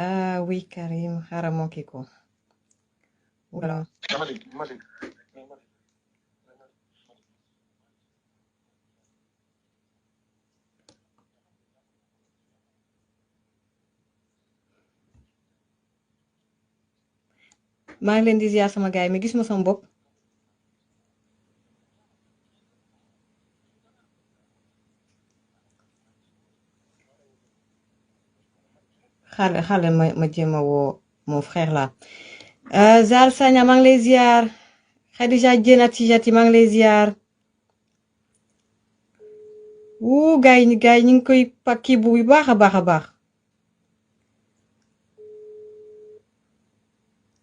Ah oui, Karim, xaaral moo kii ko. Voilà. maa ngi leen di ziar sama gaay mi gis ma sama bopp. xaale ma jéem a woo mon frère là. Zal Sagna maa ngi lay ziar. Khadija Jenati Jati maa ngi lay ziar. wuu gaay yi ñu ngi koy pakki bu baax a baax a baax.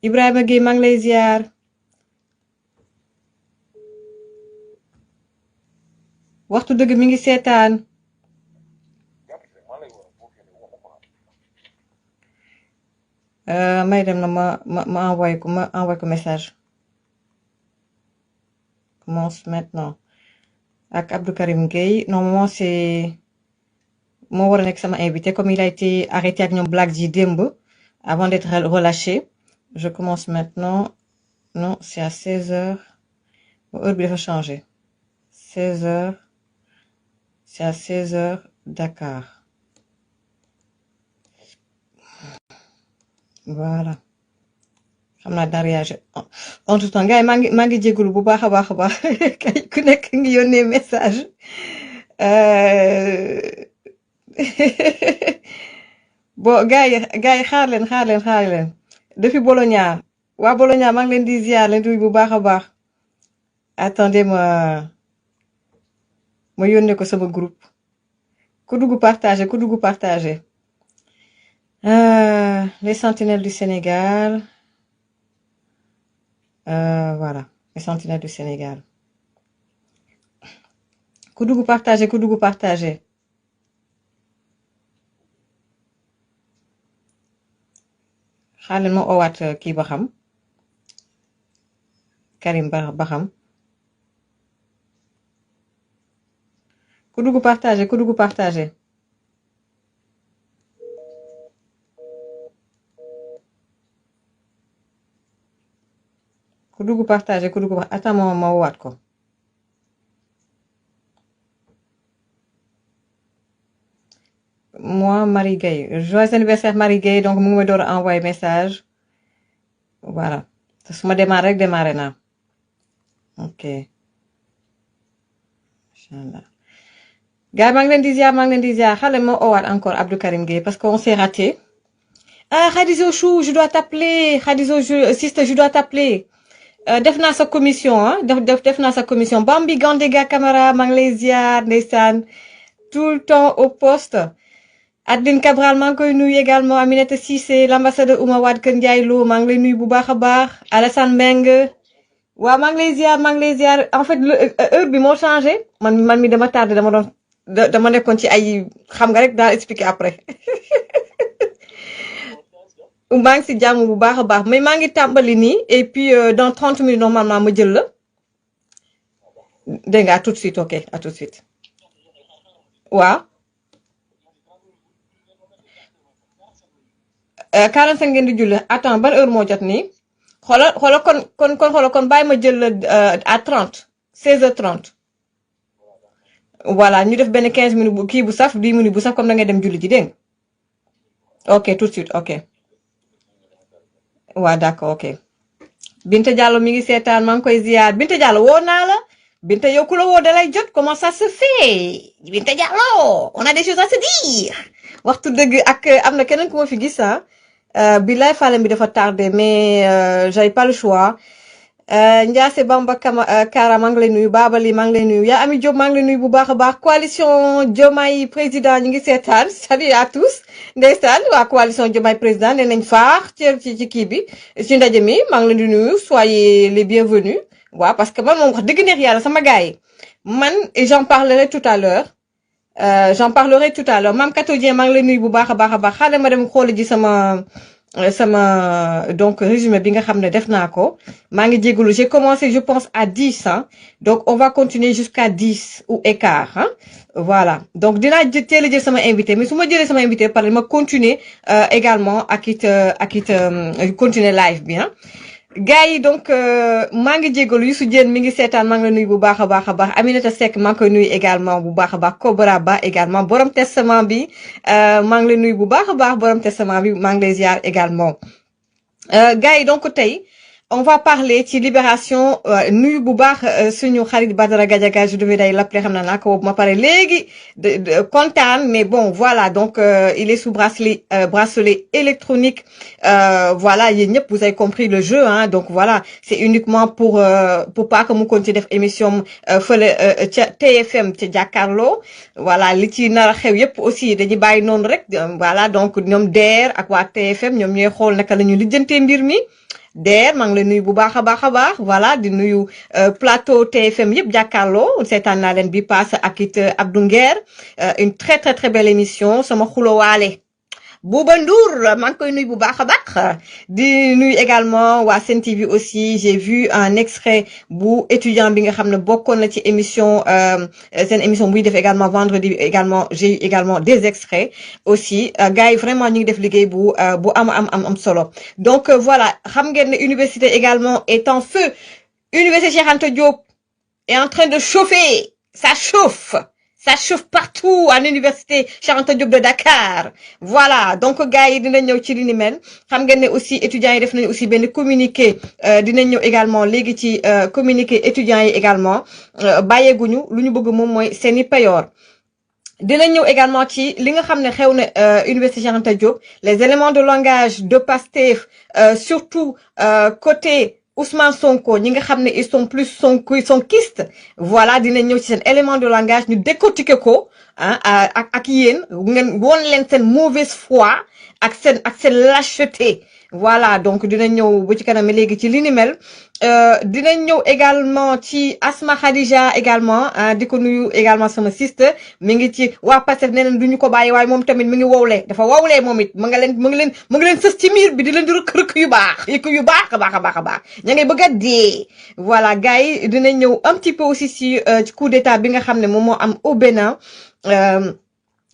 Ibrahima Gueye maa ngi lay ziar. waxtu dëgg mi ngi seetaan. may dem na ma envoyé ko message. commence maintenant. ak Abdou Karim Gueye normalement c'est moo war a nekk sama invité comme il a été arrêté ak ñoom Black ji démb avant d'être relâché. Je commence maintenant. Non, c'est à 16h. Heure bi dafa changé. 16h. C'est à 16h Dakar. Voilà. xam naa dina réagir entre temps gars yi maa ngi jégalu bu baax a baax a baax ku nekk ngi yónnee message. bon gars yi xaar leen depuis Bologna waa Bologna maa ngi leen di ziar leen di bu baax a baax. attendez ma yónnee ko sama groupe ku dugg partager. Les sentinelles du Sénégal. Voilà, les sentinelles du Sénégal. ku dugg partager. xaaral ma owaat kii ba xam. Karim ba xam. ku dugg partager. attends ma wowaat ko. moi Marie Gueye joyeux anniversaire Marie Gueye donc mu ngi ma door a envoyé message voilà te su ma démarré naa ok inchallah gars yi maa ngi leen di ziar xale ma owaat encore Abdou Karim Gueye parce qu'on s'est raté. Khadijo Chou je dois t'appeler Khadijo sister je dois t'appeler. def naa sa commission def naa sa commission Bambi Gandega Camara maa ngi lay ziar ndeysaan tout le temps au poste. Adeline Cabral maa ngi koy nuyu également Aminata Cissé l'ambassadeur Oumar Wade Kër Ndiaye Lo maa ngi lay nuyu bu baax a baax Alassane Mbengue waaw maa ngi lay ziar en fait heure bi moo changé man mi dama tardé dama nekkoon ci ay xam nga rek daal expliquer après maa ngi si jàmm bu baax a baax mais maa ngi tàmbali nii et puis dans 30 minutes normalement ma jël la dégg nga à tout de suite ok à tout de suite waaw 45 ngeen di julli attends ban heure moo jot nii xoolal kon bàyyi ma jël à 30 16h30 voilà ñu def benn 15 minutes bu kii bu saf 10 minutes bu saf comme da ngay dem julli ji dégg ok tout de suite ok waaw d'accord ok Binta Diallo mi ngi seetaan maa ngi koy ziar Binta Diallo woo naa la Binta yow ku la woo dalay jot comment ça se fait Binta Diallo on a des choses à se dire waxtu dëgg ak am na keneen ku ma fi gis bilaay fàlle bi dafa tardé mais j'avais pas le choix. Ndiasse Bamba Kara maa ngi lay nuyu Babali maa ngi lay nuyu yaa Ami Diop maa ngi lay nuyu bu baax a baax coalition Diomaye président ñu ngi seetaan salut à tous ndeysaan waa coalition Diomaye président nee nañ faax ci kii bi ci ndaje mi maa ngi leen di nuyu soyez les bienvenus waaw parce que man moom wax dëgg neex yàlla sama gars yi man j'en parlerai tout à l'heure Mame Kato Dieng maa ngi lay nuyu bu baax a baax xaaral ma dem xool ji sama donc résumé bi nga xam ne def naa ko maa ngi jégalu j'ai commencé je pense à 10 hein donc on va continuer jusqu'à 10 ou écart hein voilà donc dinaa teel a jël sama invité mais su ma jëlee sama invité par ma continuer également ak it continuer live bi hein gars yi donc maa ngi jégalu Youssou Diène mi ngi seetaan maa ngi la nuyu bu baax a baax a baax Aminata Seck maa ngi koy nuyu également bu baax a baax Cobra Ba également borom testament bi maa ngi la nuyu bu baax a baax borom testament bi maa ngi lay ziar également gars yi donc tey on va parler ci libération nuyu bu baax suñu xarit Badara Gadiaga je devais day l'appeler xam naa ko ma pare léegi kontaan mais bon voilà donc il est sous bracelet électronique voilà yéen ñëpp vous avez compris le jeu hein donc voilà c'est uniquement pour pas que mu continuer def émission fële ca TFM ca Jàkkaarloo voilà li ci nar a xew yëpp aussi dañuy bàyyi noonu rek voilà donc ñoom DER ak waa TFM ñoom ñooy xool naka la ñu lijjantee mbir mi Der maa ngi lay nuyu bu baax a baax voilà di nuyu plateau TFM yëpp jàkkaarloo seetaan naa leen bi passe ak it Abdou Nguer une très très très belle émission sama xulowaale Bouba Ndour maa ngi koy nuyu bu baax a baax di nuyu également waa Sen TV aussi j'ai vu un extrait bu étudiant bi nga xam ne bokkoon na ci émission seen émission buy def également vendredi également j'ai eu également des extraits aussi gars yi vraiment ñu ngi def liggéey bu am solo donc voilà xam ngeen ne université également est en feu université Cheikh Anta Diop est en train de chauffer ça chauffe partout à l'université Cheikh Anta Diop de Dakar voilà donc gars yi dina ñëw ci li ni mel xam ngeen ne aussi étudiants yi def nañu aussi benn communiqué dinañ ñëw également léegi ci communiqué étudiants yi également bàyyeeguñu lu ñu bëgg moom mooy seeni payoor dinañ ñëw également ci li nga xam ne xew na université Cheikh Anta Diop les éléments de langage de Pastef surtout côté Ousmane Sonko ñi nga xam ne ils sont plus sonkistes voilà dinañ ñëw ci seen élément de langage ñu décortiquer ko ah ak yéen ngeen woon leen seen mauvaise foi ak seen lâcheté voilà donc dinañ ñëw bu ci kanam léegi ci li ni mel dinañ ñëw également ci Asma Khadija également di ko nuyu également sama sister mi ngi ci waa Pastef nee nañ duñu ko bàyyi waaye moom tamit mi ngi wowlee dafa wowlee moom it mu ngi leen sës ci miir bi di leen di rëkk yu baax yu baax a baax ña ngay bëgg a dee voilà gars yi dinañ ñëw un petit peu aussi ci coup d'état bi nga xam ne moom moo am au Bénin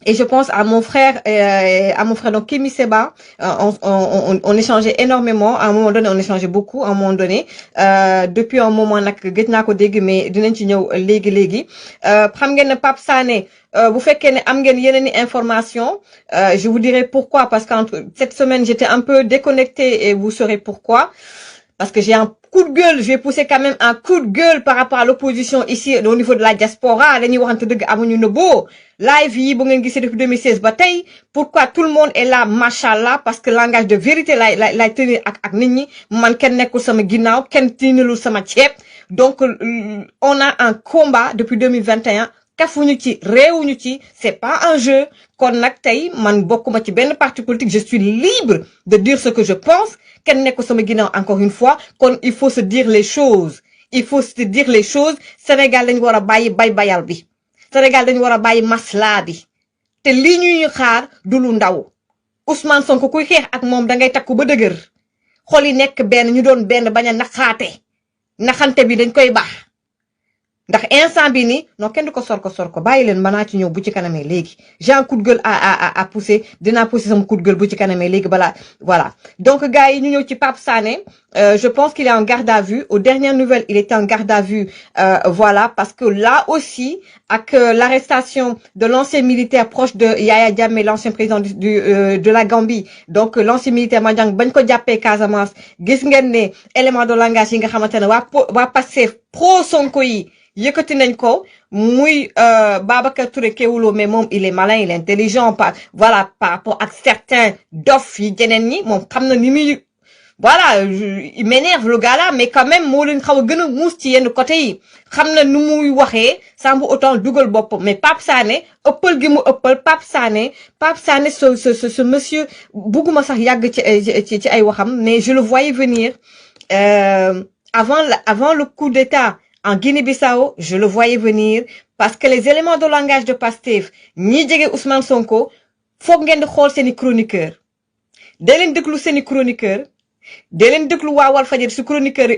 et je pense à mon frère donc Kémi Seba on échangeait énormément à un moment donné on échangeait beaucoup à un moment donné depuis un moment nag gëj naa ko dégg mais dinañ ci ñëw léegi xam ngeen ne Pape Sané bu fekkee ne am ngeen yeneen i information je vous dirai pourquoi parce que cette semaine j'étais un peu déconnectée et vous saurez pourquoi parce que j'ai un coup de gueule je vais pousser quand même un coup de gueule par rapport à l'opposition ici au niveau de la diaspora dañuy waxante dëgg amuñu nëbboo live yi bu ngeen gisee depuis 2016 ba tey pourquoi tout le monde est là machallah parce que langage de vérité lay tenir ak nit ñi man kenn nekkul sama ginnaaw kenn tiinalul sama ceeb donc on a un combat depuis 2021 kafuñu ci réewuñu ci c'est pas un jeu kon nag tey man bokkuma ci benn parti politique je suis libre de dire ce que je pense kenn nekkul sama ginnaaw encore une fois kon il faut se dire les choses Sénégal dañu war a bàyyi bayal bi Sénégal dañu war a bàyyi masla bi te lii ñuy xaar du lu ndaw Ousmane Sonko kuy xeex ak moom da ngay takku ba dëgër xol yi nekk benn ñu doon benn bañ a naxante bi dañ koy baax ndax instant bi ni non kenn du ko sor ko bàyyi leen mën naa ci ñëw bu ci kanamee léegi j'ai un coup de gueule à pousser dinaa pousser sama coup de gueule bu ci kanamee léegi balaa voilà donc gars yi ñu ñëw ci Pape Sané je pense qu'il est en garde à vue aux dernières nouvelles il était en garde à vue voilà parce que là aussi avec l'arrestation de l'ancien militaire proche de Yaya Jammeh l'ancien président de la Gambie donc l'ancien militaire Madiang bañ ko jàppee Casamance gis ngeen ne élément de langage yi nga xamante ne waa Pastef pro Sonko yi yëkkati nañ ko muy Babacar Touré Kewoulo mais moom il est malin il est intelligent par rapport ak certains dof yi jeneen ñi moom xam na ni muy voilà il m'énerve le gars là mais quand même moo leen xaw a gën a muus ci yenn côté yi xam na nu muy waxee sans pour autant dugal boppam mais Pape Sané ëppal gi mu ëppal Pape Sané ce monsieur bugguma sax yàgg ci ay waxam mais je le voyais venir avant le coup d'état en Guinée-Bissau je le voyais venir parce que les éléments de langage de Pastef ñi jege Ousmane Sonko foog ngeen di xool seeni chroniqueur dee leen déglu seeni chroniqueur dee leen déglu waa Walfadjri si chroniqueur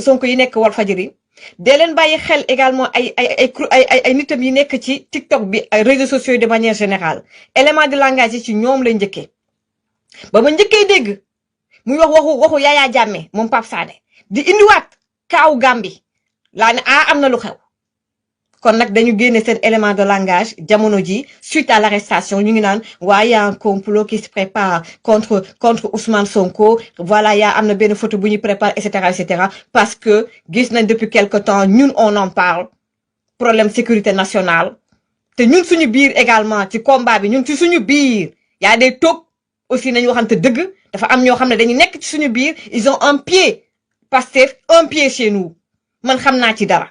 Sonko yi nekk Walfadjri dee leen bàyyi xel également ay nitam yi nekk ci TikTok bi ay réseaux sociaux yi de manière générale élément de langage yi ci ñoom lay njëkkee ba ma njëkkee dégg muy wax waxu Yaya Jammeh moom Pape Sané di indiwaat kaaw Gambie laa ne am na lu xew kon nag dañu génne seen élément de langage jamono ji suite à l'arrestation ñu ngi naan waaye y a un complot qui se prépare contre Ousmane Sonko voilà am na benn photo bu ñuy prépare et cetera parce que gis nañ depuis quelque temps ñun on en parle problème sécurité nationale te ñun suñu biir également ci combat bi ñun ci suñu biir y a des toog aussi nañu waxante dëgg dafa am ñoo xam ne dañu nekk ci suñu biir ils ont un pied Pastef un pied chez nous man xam naa ci dara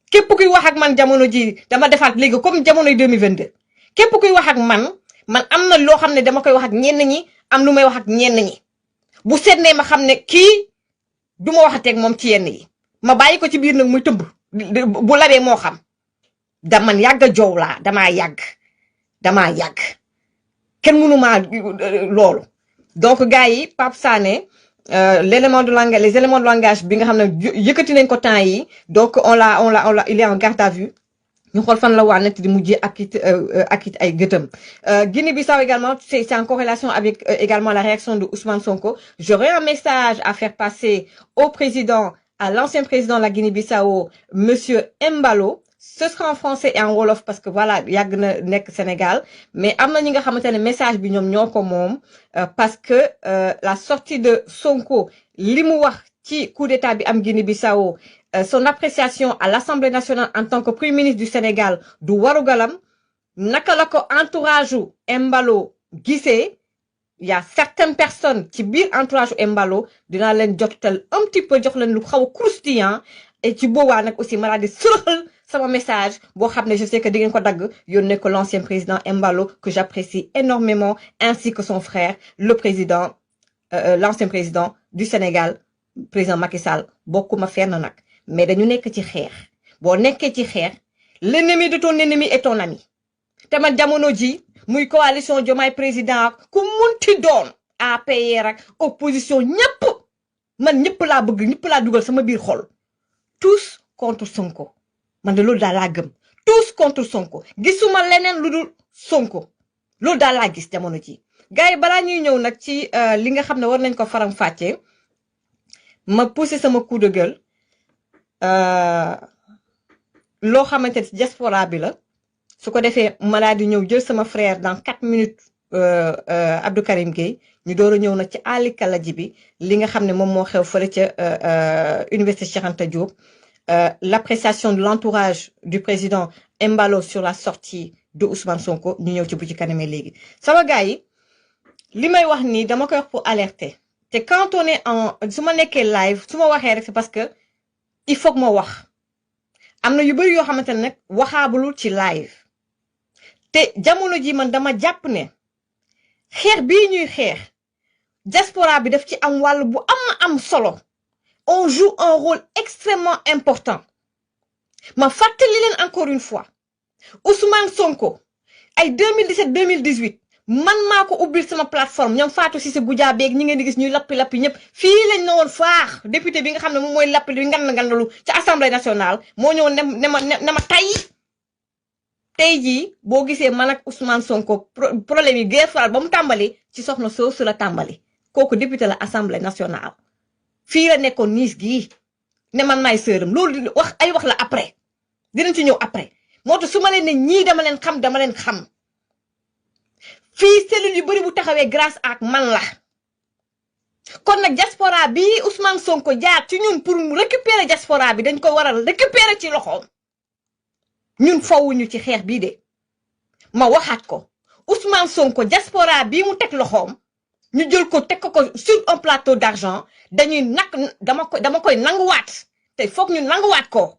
képp kuy wax ak man jamono ji dama defaat léegi comme jamonoy 2022 képp kuy wax ak man am na loo xam ne dama koy wax ak ñenn ñi am lu may wax ak ñenn ñi bu seetlee ma xam ne kii du ma waxateeg moom ci yenn yi ma bàyyi ko ci biir nag muy tëmb bu labee moo xam man yàgg a joow laa damaa yàgg kenn mënu maa loolu donc gars yi Pape Sané l'élément de langage les éléments de langage bi nga xam ne yëkkati nañ ko temps yi donc on l'a il est en garde à vue ñu xool fan la waa net di mujjee ak it ay gëtëm Guinée-Bissau également c'est en corrélation avec également la réaction de Ousmane Sonko. J'aurais un message à faire passer à l'ancien président de la Guinée-Bissau monsieur Embalo. Ce sera en français et en wolof parce que voilà yàgg na nekk Sénégal mais am na ñi nga xamante ne message bi ñoom ñoo ko moom parce que la sortie de Sonko li mu wax ci coup d'état bi am Guinée-Bissau son appréciation à l'Assemblée nationale en tant que premier ministre du Sénégal du warugalam naka la ko entourage u Embalo gisee il y a certaines personnes ci biir entourage u Embalo dinaa leen jotal un petit peu jox leen lu xaw a croustillant et ci boobaa nag aussi ma daal di sërëxal sama message boo xam ne je sais que di ngeen ko dagg yónnee ko l'ancien président Embalo que j'apprécie énormément ainsi que son frère l'ancien président du Sénégal président Macky Sall bokkuma fenn nag mais dañu nekk ci xeex boo nekkee ci xeex l'ennemi de ton ennemi est ton ami te man jamono ji muy coalition Diomaye président ku munti doon APR ak opposition ñëpp man ñëpp laa bëgg ñëpp laa dugal sama biir xol tous contre Sonko man de loolu daal laa gëm tous contre Sonko gisuma leneen lu dul Sonko loolu daal laa gis jamono ji gars yi balaa ñuy ñëw nag ci li nga xam ne war nañ ko faram fàccee ma pousser sama coup de gueule loo xamante ne ci diaspora bi la su ko defee ma daal di ñëw jël sama frère dans 4 minutes Abdou Karim Gueye ñu door a ñëw nag ci Ali Kalaji bi li nga xam ne moom moo xew fële ca Université Cheikh Anta Diop l'appréciation de l'entourage du président Embalo sur la sortie de Ousmane Sonko ñu ñëw ci bu ci kanamee léegi sama gars yi li may wax nii dama koy wax pour alerter te quand on est su ma nekkee live su ma waxee rek c'est parce que il faut que ma wax am na yu bëri yoo xamante ne nag waxaabulul ci live te jamono ji man dama jàpp ne xeex bii ñuy xeex diaspora bi daf ci am wàll bu am solo on joue un rôle extrêmement important ma fàttali leen encore une fois Ousmane Sonko ay 2017 2018 man maa ko ubbil sama plateforme ñoom Fatou Cissé Goudia beeg ñi ngeen di gis ñuy lappi ñëpp fii lañ ne woon faax député bi nga xam ne moom mooy lappi li ngandalu ci assemblée nationale moo ñëw ne ma tey jii boo gisee man ak Ousmane Sonko problème yi guerre froide ba mu tàmbali ci soxna soosu la tàmbali kooku député la assemblée nationale fii la nekkoon niis gii ne man maay sërëm loolu wax la après dinañ ci ñëw après moo tax su ma leen ne ñii dama leen xam fii cellule yu bëri bu taxawee grâce ak man la kon nag diaspora bi Ousmane Sonko jaar ci ñun pour mu récupérer diaspora bi dañ ko war a récupérer ci loxoom ñun fawuñu ci xeex bii de ma waxaat ko Ousmane Sonko diaspora bii mu teg loxoom ñu jël ko teg ko sur un plateau d'argent dañuy dama koy nanguwaat te foog ñu nanguwaat ko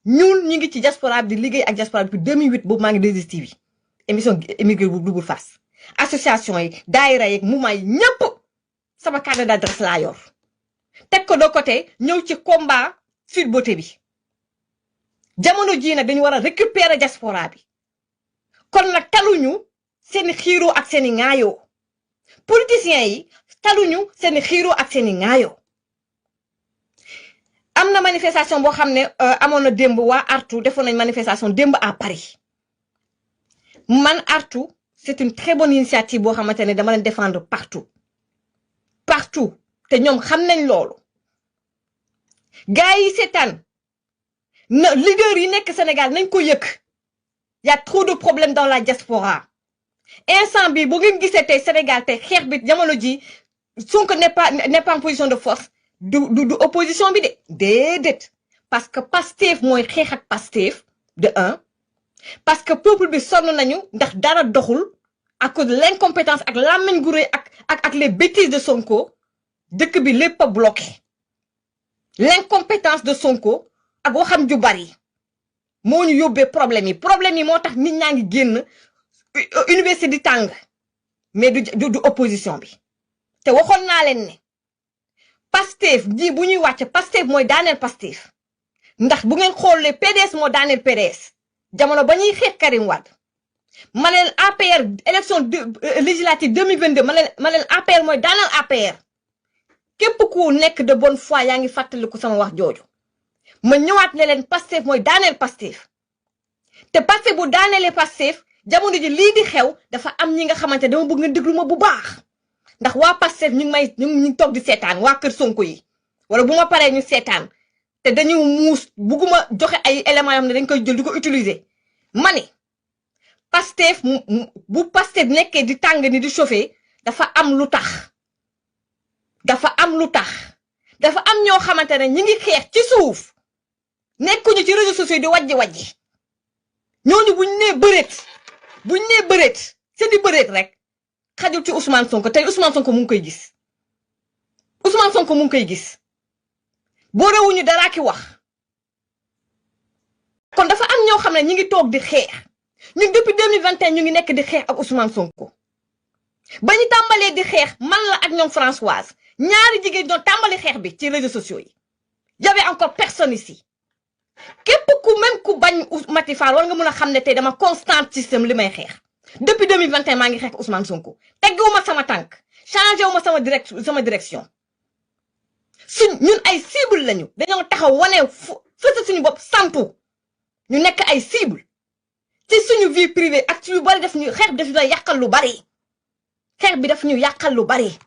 ñun ñu ngi ci diaspora bi di liggéey ak diaspora bi depuis 2008 boobu maa ngi 2STV émission émigré bu double face association yi daayira yeeg mouvement yi ñëpp sama carte d'adresse laa yor teg ko de côté ñëw ci combat Sweet Beauté bi jamono jii nag dañu war a récupérer diaspora bi kon nag taluñu seeni xiiroo ak seeni ŋaayoo politiciens yi taluñu seeni xiiroo ak seeni ŋaayoo. am na manifestation boo xam ne amoon na démb waa artu defoon nañ manifestation démb à Paris man artu c'est une très bonne initiative boo xamante ne dama leen défendre partout te ñoom xam nañ loolu. gars yi seetaan na leader yi nekk Sénégal nañ ko yëg y a trop de problèmes dans la diaspora. instant bi bu ngeen gisee tey Sénégal tey xeex bi jamono ji Sonko n'est pas en position de force du opposition bi de déedéet parce que Pastef mooy xeex ak Pastef de un parce que peuple bi sonn nañu ndax dara doxul à cause de l'incompétence ak làmmiñ gu rëy ak les bêtises de Sonko dëkk bi lépp a bloqué. L'incompétence de Sonko ak waxam ju bari moo ñu yóbbee problème yi moo tax nit ñaa ngi génn université di tàng mais du opposition bi te waxoon naa leen ne Pastef ji bu ñuy wàcc Pastef mooy daaneel Pastef ndax bu ngeen xoolee PDS moo daaneel PDS jamono ba ñuy xeex Karim Wade ma leen APR élection législative 2022 ma leen APR mooy daaneel APR képp ku nekk de bonne foi yaa ngi fàttaliku sama wax jooju ma ñëwaat ne leen Pastef mooy daaneel Pastef te Pastef bu daaneelee Pastef jamono ji lii di xew dafa am ñi nga xamante dama bëgg nga déglu ma bu baax ndax waa Pastef ñu ngi toog di seetaan waa kër Sonko yi wala bu ma paree ñu seetaan te dañu muus bugguma joxe ay éléments yoo xam ne dañ koy jël di ko utiliser ma ni Pastef bu Pastef nekkee di tàng ni di chauffer dafa am lu tax dafa am ñoo xamante ne ñi ngi xeex ci suuf nekkuñu ci réseaux sociaux di wajji ñooñu buñ nee bëreet c'est di bëreet rek xajul ci Ousmane Sonko tey Ousmane Sonko mu ngi koy gis boo rewuñu dara ki wax kon dafa am ñoo xam ne ñi ngi toog di xeex ñun depuis 2021 ñu ngi nekk di xeex ak Ousmane Sonko ba ñu tàmbalee di xeex man la ak ñoom Françoise ñaari jigéen ñoo tàmbali xeex bi ci réseaux sociaux yi y avait encore personne ici képp ku bañ Mati Fall war nga mën a xam ne tey dama constante système li may xeex depuis 2021 maa ngi xeex Ousmane Sonko tegguwuma sama tànk changé wu ma sama direction ñun ay cible lañu dañoo taxaw wane fësa suñu bopp sampu ñu nekk ay cible ci suñu vie privée ak ci yu bari xeex bi daf ñu yàqal lu bari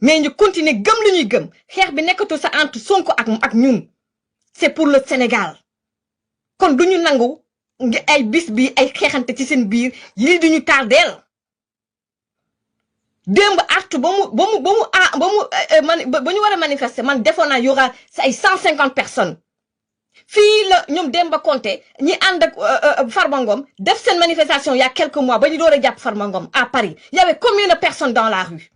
mais ñu continuer gëm lu ñuy gëm xeex bi nekkatu sa entre Sonko ak ñun c'est pour le Sénégal kon duñu nangu ay bis bi ay xeexante ci seen biir yii duñu tardeel démb artu ba ñu war a manifester man defoon naa y aura ay 150 personnes fii la ñoom Demba Konté ñi ànd ak Farba Ngom def seen manifestation il y a quelques mois ba ñu door a jàpp Farba Ngom à Paris il y avait combien de personnes dans la rue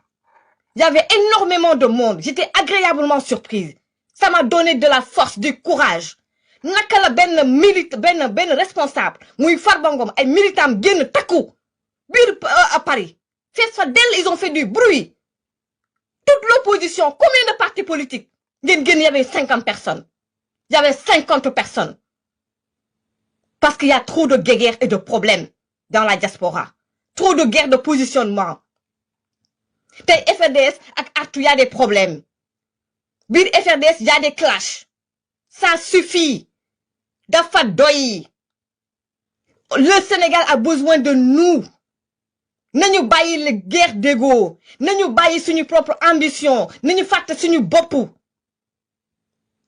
il y avait énormément de monde j'étais agréablement surprise ça m'a donné de la force du courage naka la benn responsable muy Farba Ngom ay militants génn takku biir à Paris fees fa dell ils ont fait du bruit toute l'opposition combien de partis politiques ngeen génn y avait 50 personnes il y avait 50 personnes parce qu'il y a trop de guerre et de problèmes dans la diaspora trop de guerre de positionnement tey FRDS ak artu y a des problèmes biir FRDS y a des clashs ça suffit dafa doy le Sénégal a besoin de nous nañu bàyyi la guerre d'ego nañu bàyyi suñu propre ambition nañu fàtte suñu bopp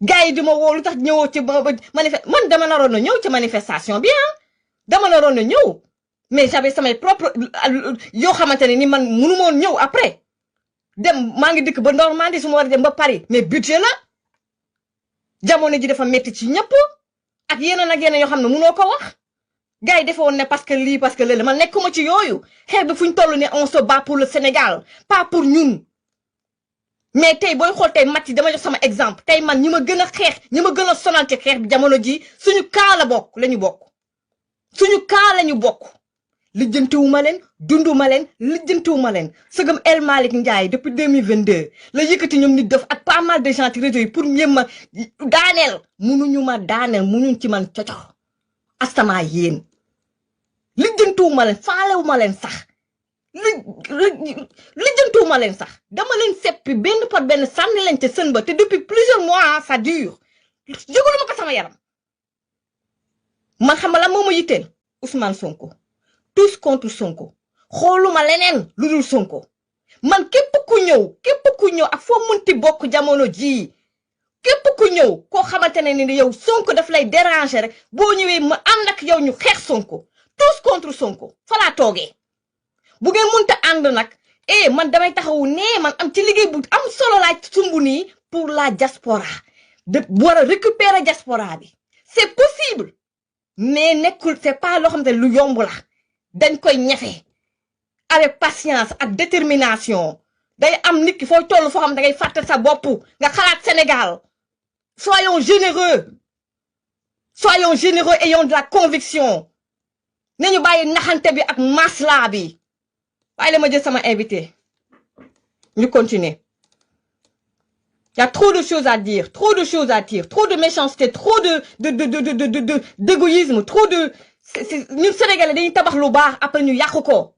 gars yi di ma woo lu tax ñëwoo ci man dama naroon na ñëw ci manifestation bi dama naroon na ñëw mais j'avais samay propre yoo xamante ne ni man mënu moon ñëw après dem maa ngi dikk ba Normandie su ma war a dem ba Paris mais budget la jamono ji dafa métti ci ñëpp ak yeneen yoo xam ne mënoo ko wax gars yi defoon ne parce que lii parce que léeg man nekkuma ci yooyu xeex bi fu ñu toll ne on se bat pour le Sénégal pas pour ñun mais tey booy xool tey Maty dama jox sama exemple tey man ñi ma gën a xeex ñi ma gën a sonal ci xeex bi jamono ji suñu kaa la bokk suñu kaa lañu bokk lijjantiwuma leen dunduma leen lijjantiwuma leen sëgam El Malick Ndiaye depuis 2022 la yëkkati ñoom nit def ak pas mal de gens ci réseau yi pour ñëm ma daaneel munuñ ci man cocox astama yéen lijjantiwuma leen faalewuma leen sax lijjantuuma leen sax dama leen seppi benn par benn sànni leen ca sën ba te depuis plusieurs mois ça dure jógaluma ko sama yaram man xam la moo ma yitteel Ousmane Sonko tous contre Sonko xooluma leneen lu dul Sonko man képp ku ñëw ak foo munti bokk jamono jii képp ku ñëw koo xamante ne ni yow Sonko daf lay déranger rek boo ñëwee ma ànd ak yow ñu xeex Sonko tous contre Sonko fa laa toogee bu ngeen munta ànd nag man damay taxawu nee man am ci liggéey bu am solo laay sumbu nii pour la diaspora de war a récupérer diaspora bi c'est possible mais nekkul c'est pas loo xamante ne lu yomb la dañ koy ñefe avec patience ak détermination day am nit ki fooy toll foo xam da ngay fàtte sa bopp nga xalaat Sénégal soyons généreux ayons de la conviction nañu bàyyi naxante bi ak masla bi waaye la ma jël sama invité ñu continuer y a trop de choses à dire trop de méchanceté trop d'égoïsme trop de ñun Sénégalais dañuy tabax lu baax après ñu yàq ko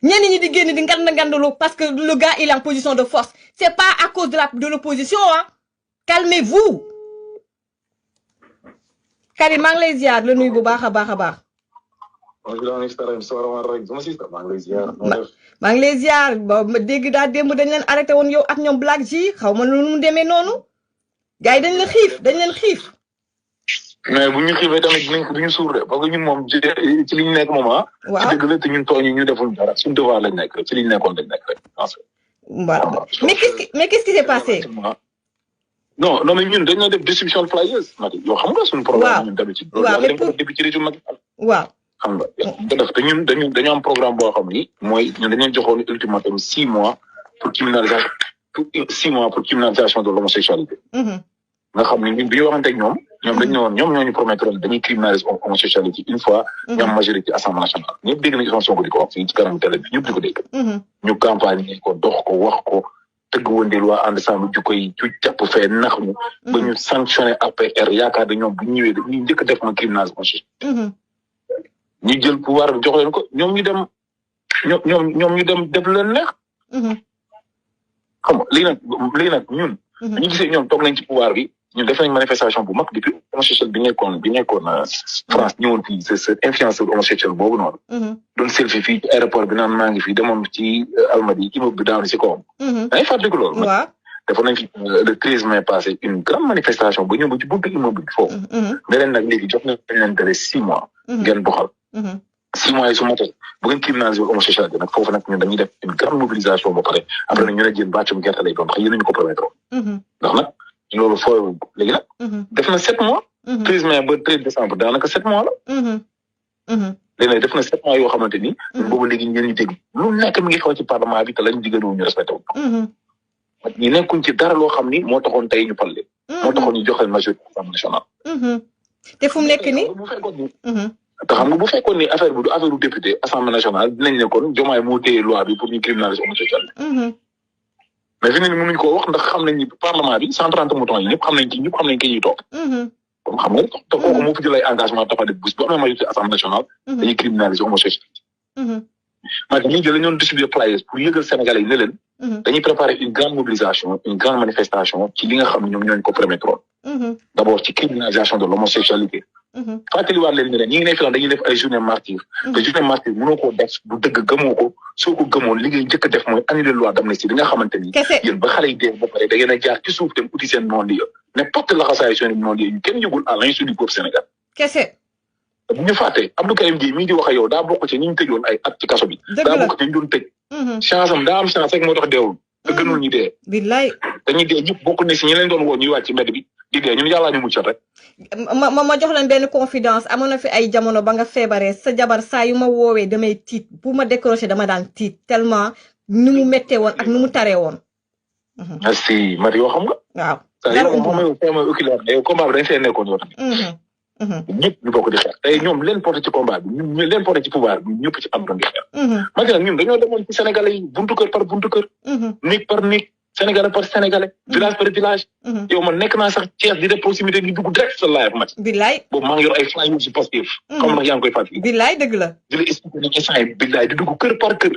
ñenn ñi di génn di ngandalu parce que le gars il est en position de force c'est pas à cause de l'opposition hein calmez-vous Karim maa ngi lay ziar la nuyu bu baax a baax. maa ngi lay ziar ba ma dégg daa démb dañ leen arrêté woon yow ak ñoom Black J xaw ma nu mu demee noonu gars yi dañ leen xiif. mais bu ñu xiifee tamit duñu suur de parce que ñun moom ci li ñu nekk moom waaw ci dëgg la te ñun tooñ ñu deful dara suñu devoir lañ nekk ci li ñu nekkoon lañ nekk rek. waaw mais qu'est-ce qui s'est passé. non mais ñun dañoo def distribution de flyers Mati yoo xam nga suñu programme ñun d'habitude. waaw loolu dañ ko def ci région Macky Sall. waaw xam nga def te ñun dañoo am programme boo xam ni mooy ñun dañu joxoon ultimatum 6 mois pour criminalisation de l'homosexualité. nga xam ni ñun bi ñu waxante ak ñoom dañ ne woon ñoom ñoo ñu promettre dañuy criminaliser homosexualité une fois ñu am majorité assemblée nationale ñëpp dégg nañu Sonko di ko wax fii ci kanam télé bi ñëpp di ko dégg. ñu campagne ko dox ko wax ko tëgg wëndeel waa ànd sàmm ju koy cu jàpp fee nax ñu. ba ñu sanctionné APR yaakaar ne ñoom bu ñu ñëwee dañuy njëkk a def ma criminalisation homosexualité. ñu jël pouvoir bi jox leen ko ñoom ñu dem def leen neex. xam nga léegi nag ñun. ñu gisee ñoom toog nañ ci pouvoir bi. ñun def nañ manifestation bu mag depuis homosexuel bi nekkoon France ñëwoon fii c'est influenceur homosexuel boobu noonu. doon selfie fii ci aéroport bi naan maa ngi fii demoon ci Almadies immeuble bi daanu si kawam. da ngay fàttaliku loolu. waaw defoon nañ fi le 13 mai passé une grande manifestation ba ñëw ba ci buntu immeuble bi foofu. ne leen nag léegi jox nañ leen délai 6 mois. ngeen doxal. 6 mois yi su motee bu ngeen criminaliser homosexualité nag foofu nag ñun dañuy def une grande mobilisation ba pare après nag ñu ne jën bàccum gerte lay doon xëy yéen ñu ko promettre ndax nag loolu fooy léegi nag. def na 7 mois. 13 mai ba 13 décembre daanaka 7 mois la. léegi nag def na 7 mois yoo xamante ni. boobu léegi ñu dégg lu nekk mi ngi xaw ci parlement bi te lañ diggante ñu respecté wu. ñu nekkuñ ci dara loo xam ni moo taxoon tey ñu pal leen. moo taxoon ñu jox leen majorité assemblée nationale. te fu mu nekk nii. te xam nga bu fekkoon ni affaire du député assemblée nationale dinañ ne kon Diomaye moo téye loi bi pour ñu criminaliser homosexualité. mais fi ne nii mënuñ koo wax ndax xam nañ ni parlement bi 130 moutons yi ñëpp xam nañ ki ñuy toog. comme xam nga te kooku moo fi jël ay engagement taxaw def bés bu amee majorité assemblée nationale. dañuy criminaliser homosexualité. maa ngi jëlee ñoon distribuer flyers pour yëgal Sénégalais yi ne leen. dañuy préparer une grande mobilisation une grande manifestation ci li nga xam ne ñoom ñooñu ko permettre. d'abord ci criminalisation de l'homosexualité. fàttaliwaat leen ne leen ñi ngi ne fi dañuy def ay journée martyre. te journée martyre mënoo koo def bu dëgg gëmoo ko soo ko gëmoon li ngay njëkk a def mooy annuler loi d'amnistie bi nga xamante ni. yéen ba xale yi dee ba pare da ngeen a jaar ci suuf dem uti seen non-lieu ne porte laxasaay seen non-lieu ñu kenn yëgul à l'insu du peuple Sénégal. bu ñu fàttee Abdou Karim Gueye mii di wax ak yow daa bokk ci ñi ñu tëjoon ay at ci kaso bi. daa bokk ci ñu doon tëj. chance am daa am chance rek moo tax deewul. te gënul ñu dee. billaay dañuy dee ñëpp bokk ne si ñi leen doon woo ñuy wàcc ci mbedd bi di dee ñun yàllaa ñu muccal rek. ma jox leen benn confidence amoon na fi ay jamono ba nga feebaree sa jabar saa yu ma woowee damay tiit bu ma décroché dama daan tiit tellement nu mu méttee woon ak nu mu taree woon. merci Mati yoo xam nga. waaw dara moom oculaire yow combat bi dañ fee nekkoon yow tamit. ñëpp ñu bokk di xeex tey ñoom leen porté ci combat bi ñu leen porté ci pouvoir bi ñëpp ci am doon di xeex. Mati nag ñun dañoo demoon ci Sénégalais yi buntu kër par buntu kër. nit par nit sénégalais par sénégalais village par village yow man nekk naa sax Thiès di def proximité di dugg direct sa live match billaay boobu maa ngi yor ay flyers ci Pastef comme ndax yaa ngi koy fàttali billaay dëgg la di la expliqué ne instant yi billaay di dugg kër par kër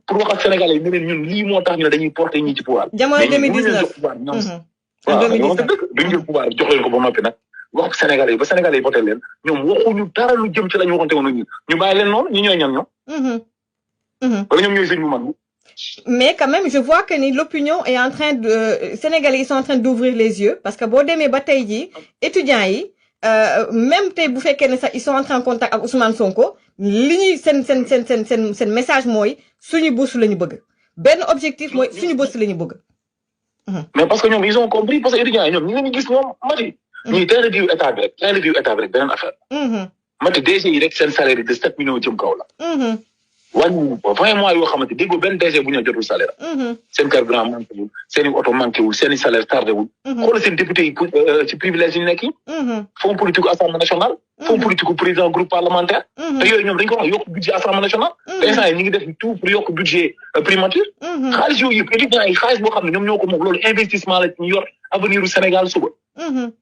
pour wax ak sénégalais yi ne leen ñun lii moo tax ñu ne dañuy porter ñi ci pouvoir jamono 2019 waaw ñoom duñ jël pouvoir jox leen ko ba noppi nag wax sénégalais yi ba sénégalais yi voté leen ñoom waxuñu dara lu jëm ci la ñu waxante woon ñu bàyyi leen noonu ñu ñooy ñan ñoom wala ñoom ñooy sëñ bu mag mais quand même je vois que ni l'opinion est en train de sénégalais ils sont en train d'ouvrir les yeux parce que boo demee ba tey jii étudiants yi même tey bu fekkee ne sax ils sont entrés en contact ak Ousmane Sonko li ñuy seen message mooy suñu bourse la ñu bëgg benn objectif mooy suñu bourse la ñu bëgg. mais parce que ñoom ils ont compris parce que étudiants yi ñoom ñu ngi gis ñoom mati. ñuy teel a diw état bi rek beneen affaire. mati DG yi rek seen salaire de 7 millions jëm kaw la. wàññiwuñu ko 20 mois yoo xamante déggoo benn DG bu ñu jotul salaire. seen carburant manqué wul seen i oto manqué wul seen i salaire tardé wul. xoolal seen député yi ci privilège yi nekk yi. fonds politique assemblée nationale. fonds politique président groupe parlementaire. te yooyu ñoom dañu ko wax yokk budget assemblée nationale. te instant yi ñu ngi def tout pour yokk budget primature. xaalis yooyu yëpp étudiants yi xaalis boo xam ne ñoom ñoo ko moom loolu investissement la ñu yor avenir u Sénégal suba.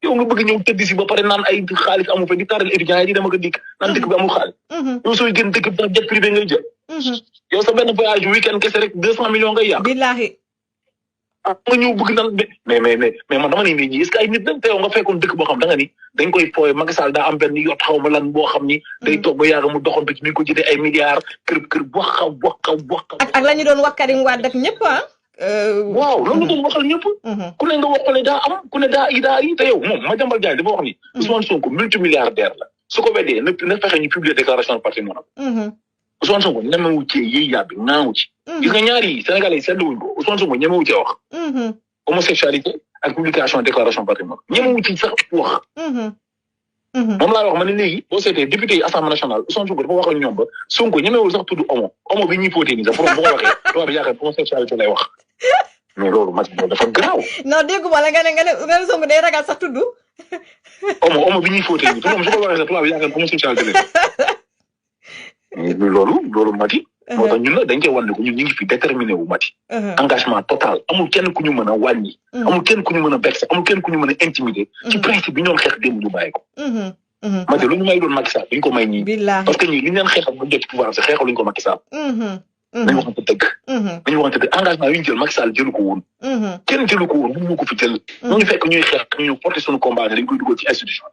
yow nga bëgg ñëw tëdd si ba pare naan ay xaalis amu fa di taral étudiants yi di dama ko dikk naan dëkk bi amul xaalis. yow sooy gën dëkk bi sax jet privé ngay jël. yow sa benn voyage week-end kese rek 200 millions ngay yàq. billahi. nga ñëw bëgg naan mais man dama ne nit ñi est-ce que ay nit dañ te yow nga fekkoon dëkk boo xam da nga ni dañ koy fooye Macky Sall daa am benn yot xaw ma lan boo xam ni. day toog ba yàgg mu doxantu ci mi ngi ko jëndee ay milliards kër wax. ak la ñu doon wax Karim Wade ak ñëpp waaw loolu doon waxal ñëpp. ku ne nga waxale daa am ku ne daa yi te yow moom Madiambal Diagne dafa wax ni. Ousmane Sonko multimilliardaire la su ko weddee na fexe ñu publier déclaration de patrimoine. Ousmane Sonko ñemewu ci yéey yàbbi naawu ci. gis nga ñaari Sénégalais yi seetluwuñ ko Ousmane Sonko ñemewu ci wax. homosexualité ak publication déclaration patrimoine ñemewu ci sax wax. moom laa wax ma ne léegi boo seetee député yi assemblée nationale Ousmane Sonko dafa wax ak ñoom ba Sonko ñemewul sax tudd homo bi ñuy fóotee nii sax bu ko waxee tubaab bi yaakaar homosexualité lay wax mais loolu mat dafa garaaw. non dégguma la nga ne Sonko day ragal sax tudd. homo bi ñuy fóotee nii moom su ko waxee sax tubaab bi yaakaar homosexualité lay wax loolu mati. moo tax ñun la dañ koy wan ne ko ñun ñu ngi fi déterminé wu mati. engagement total amul kenn ku ñu mën a wàññi. amul kenn ku ñu mën a vexé amul kenn ku ñu mën a intimider. ci principe bi ñoom xeex démb ñu bàyyi ko. mati lu ñu may doon Macky Sall duñ ko may ñii. parce que ñii li ñu leen xeexal ba jot ci pouvoir si xeexaluñ ko Macky Sall. nañu waxante dëgg. nañu waxante dëgg engagement yu ñu jël Macky Sall jëlu ko woon. kenn jëlu ko woon ñu ko fi jël. ñooñu fekk ñuy xeex ñu ñëw porter suñu combat dañ koy dugal ci institution.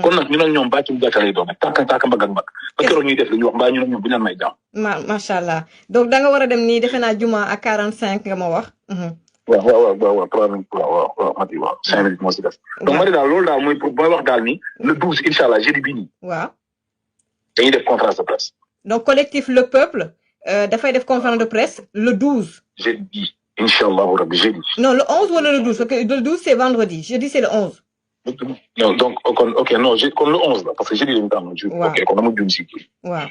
kon nag ñu ne ñoom bàccum gàcce lay doon tàkk mbagg ak mbagg ba keroog ñuy def li ñu wax mbaa ñu ne ñoom bu ñu leen may jàmm. macha allah donc da nga war a dem nii defe naa juma ak 45 nga ma wax. waaw 3 minutes waaw Mati waaw 5 minutes moo si def. donc Mati daal loolu daal mooy pour booy wax daal ni le 12 incha allah jeudi bii nii. waaw. dañuy def conférence de presse. donc collectif Le Peuple dafay def conférence de presse le 12. jeudi incha allah rabbi jeudi. non le 11 wala le 12 parce que le 12 c'est vendredi jeudi c'est le 11. non donc kon le 11 la parce que jeudi dañu tàmm jour. ok kon dama juum si kii. waaw.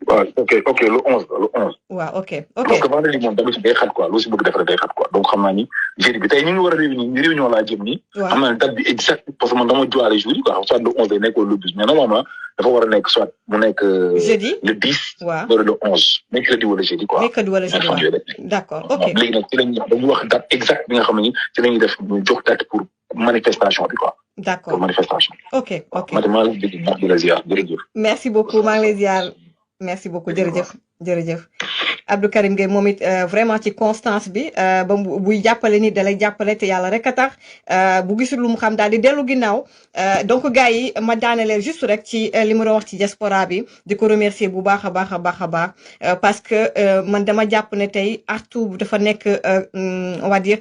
waaw ok le 11 la le 11. waaw ok. parce que vendredi moom d'habitude day xat quoi loo si bëgg def rek day xat quoi donc xam naa ni jeudi bi tey ñu ngi war a réunion laa jëm nii. waaw xam naa ne date bi exact parce que man dama joile jour yi quoi soit le 11 day nekk wala le 12 mais normalement dafa war a nekk soit mu nekk. jeudi le 10. waaw wala le 11 mercredi wala jeudi quoi. mercredi wala jeudi waaw d'accord ok. léegi nag ci lañuy dañuy wax date exact bi nga xam ne ci lañuy def ñu jox date pour manifestation bi quoi. d'accord pour manifestation. ok. maa ngi lay di la ziar jërëjëf. merci beaucoup maa ngi lay ziar. merci beaucoup jërëjëf Abdou Karim Gueye moom it vraiment ci constance bi ba buy jàppale nit da lay jàppale te yàlla rek a tax bu gisul lu mu xam daal di dellu ginnaaw donc gars yi ma daanelee juste rek ci li ma doon wax ci diaspora bi di ko remercier bu baax a baax parce que man dama jàpp ne tey artu dafa nekk on va dire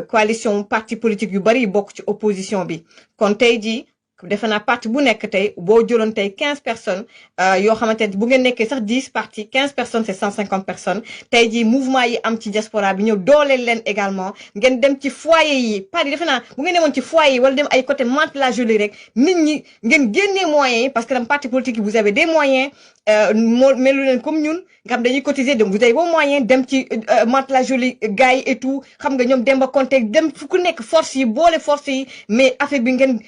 coalition parti politique yu bari bokk ci opposition bi kon tey jii defe naa parti bu nekk tey boo jëloon tey 15 personnes yoo xamante ne bu ngeen nekkee sax 10 partis 15 personnes c'est 150 personnes tey jii mouvement yi am ci diaspora bi ñëw dooleel leen également ngeen dem ci foyer yi Paris defe naa bu ngeen demoon ci foyer yi wala dem ay côté Mantes-la-Jolie rek nit ñi ngeen génnee moyens yi parce que dans parti politique yi vous avez des moyens moo melu leen comme ñun nga xam dañuy cotiser donc vous avez vos moyens dem ci Mantes-la-Jolie gars yi et tout xam nga ñoom Demba Konté dem fu ku nekk force yi boole force yi mais affaire bi ngeen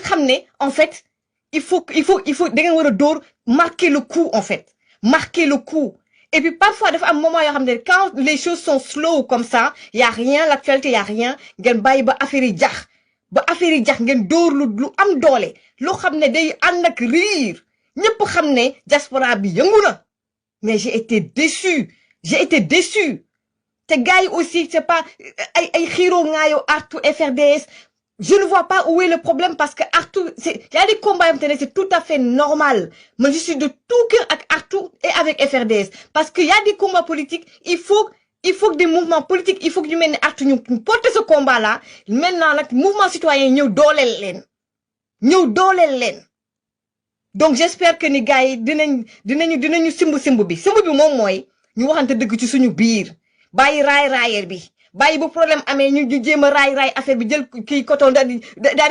xam ne en fait il faut da ngeen war a dóor marquer le coup en fait marquer le coup Et puis parfois dafa am moment yoo xam ne quand les choses sont slow comme ça y a rien l'actualité y a rien ngeen bàyyi ba affaire yi jax ngeen dóor lu am doole loo xam ne day ànd ak riir ñëpp xam ne diaspora bi yëngu na mais j'ai été déçu te gars yi aussi c'est pas ay xiiroo ngaayoo Artu FRDS je ne vois pas où est le problème parce que Artu y a des combats yoo xamante ne c'est tout à fait normal man je suis de tout cœur ak Artu et avec FRDS parce que y a des combats politiques il faut que des mouvements politiques il faut que ñu mel ne Artu ñu porter ce combat là maintenant nag mouvement citoyen ñëw dooleel leen donc j'espère que ni gars yi dinañu simb bi moom mooy ñu waxante dëgg ci suñu biir bàyyi raay bi bàyyi bu problème amee ñu jéem a raay affaire bi jël kii coton daal di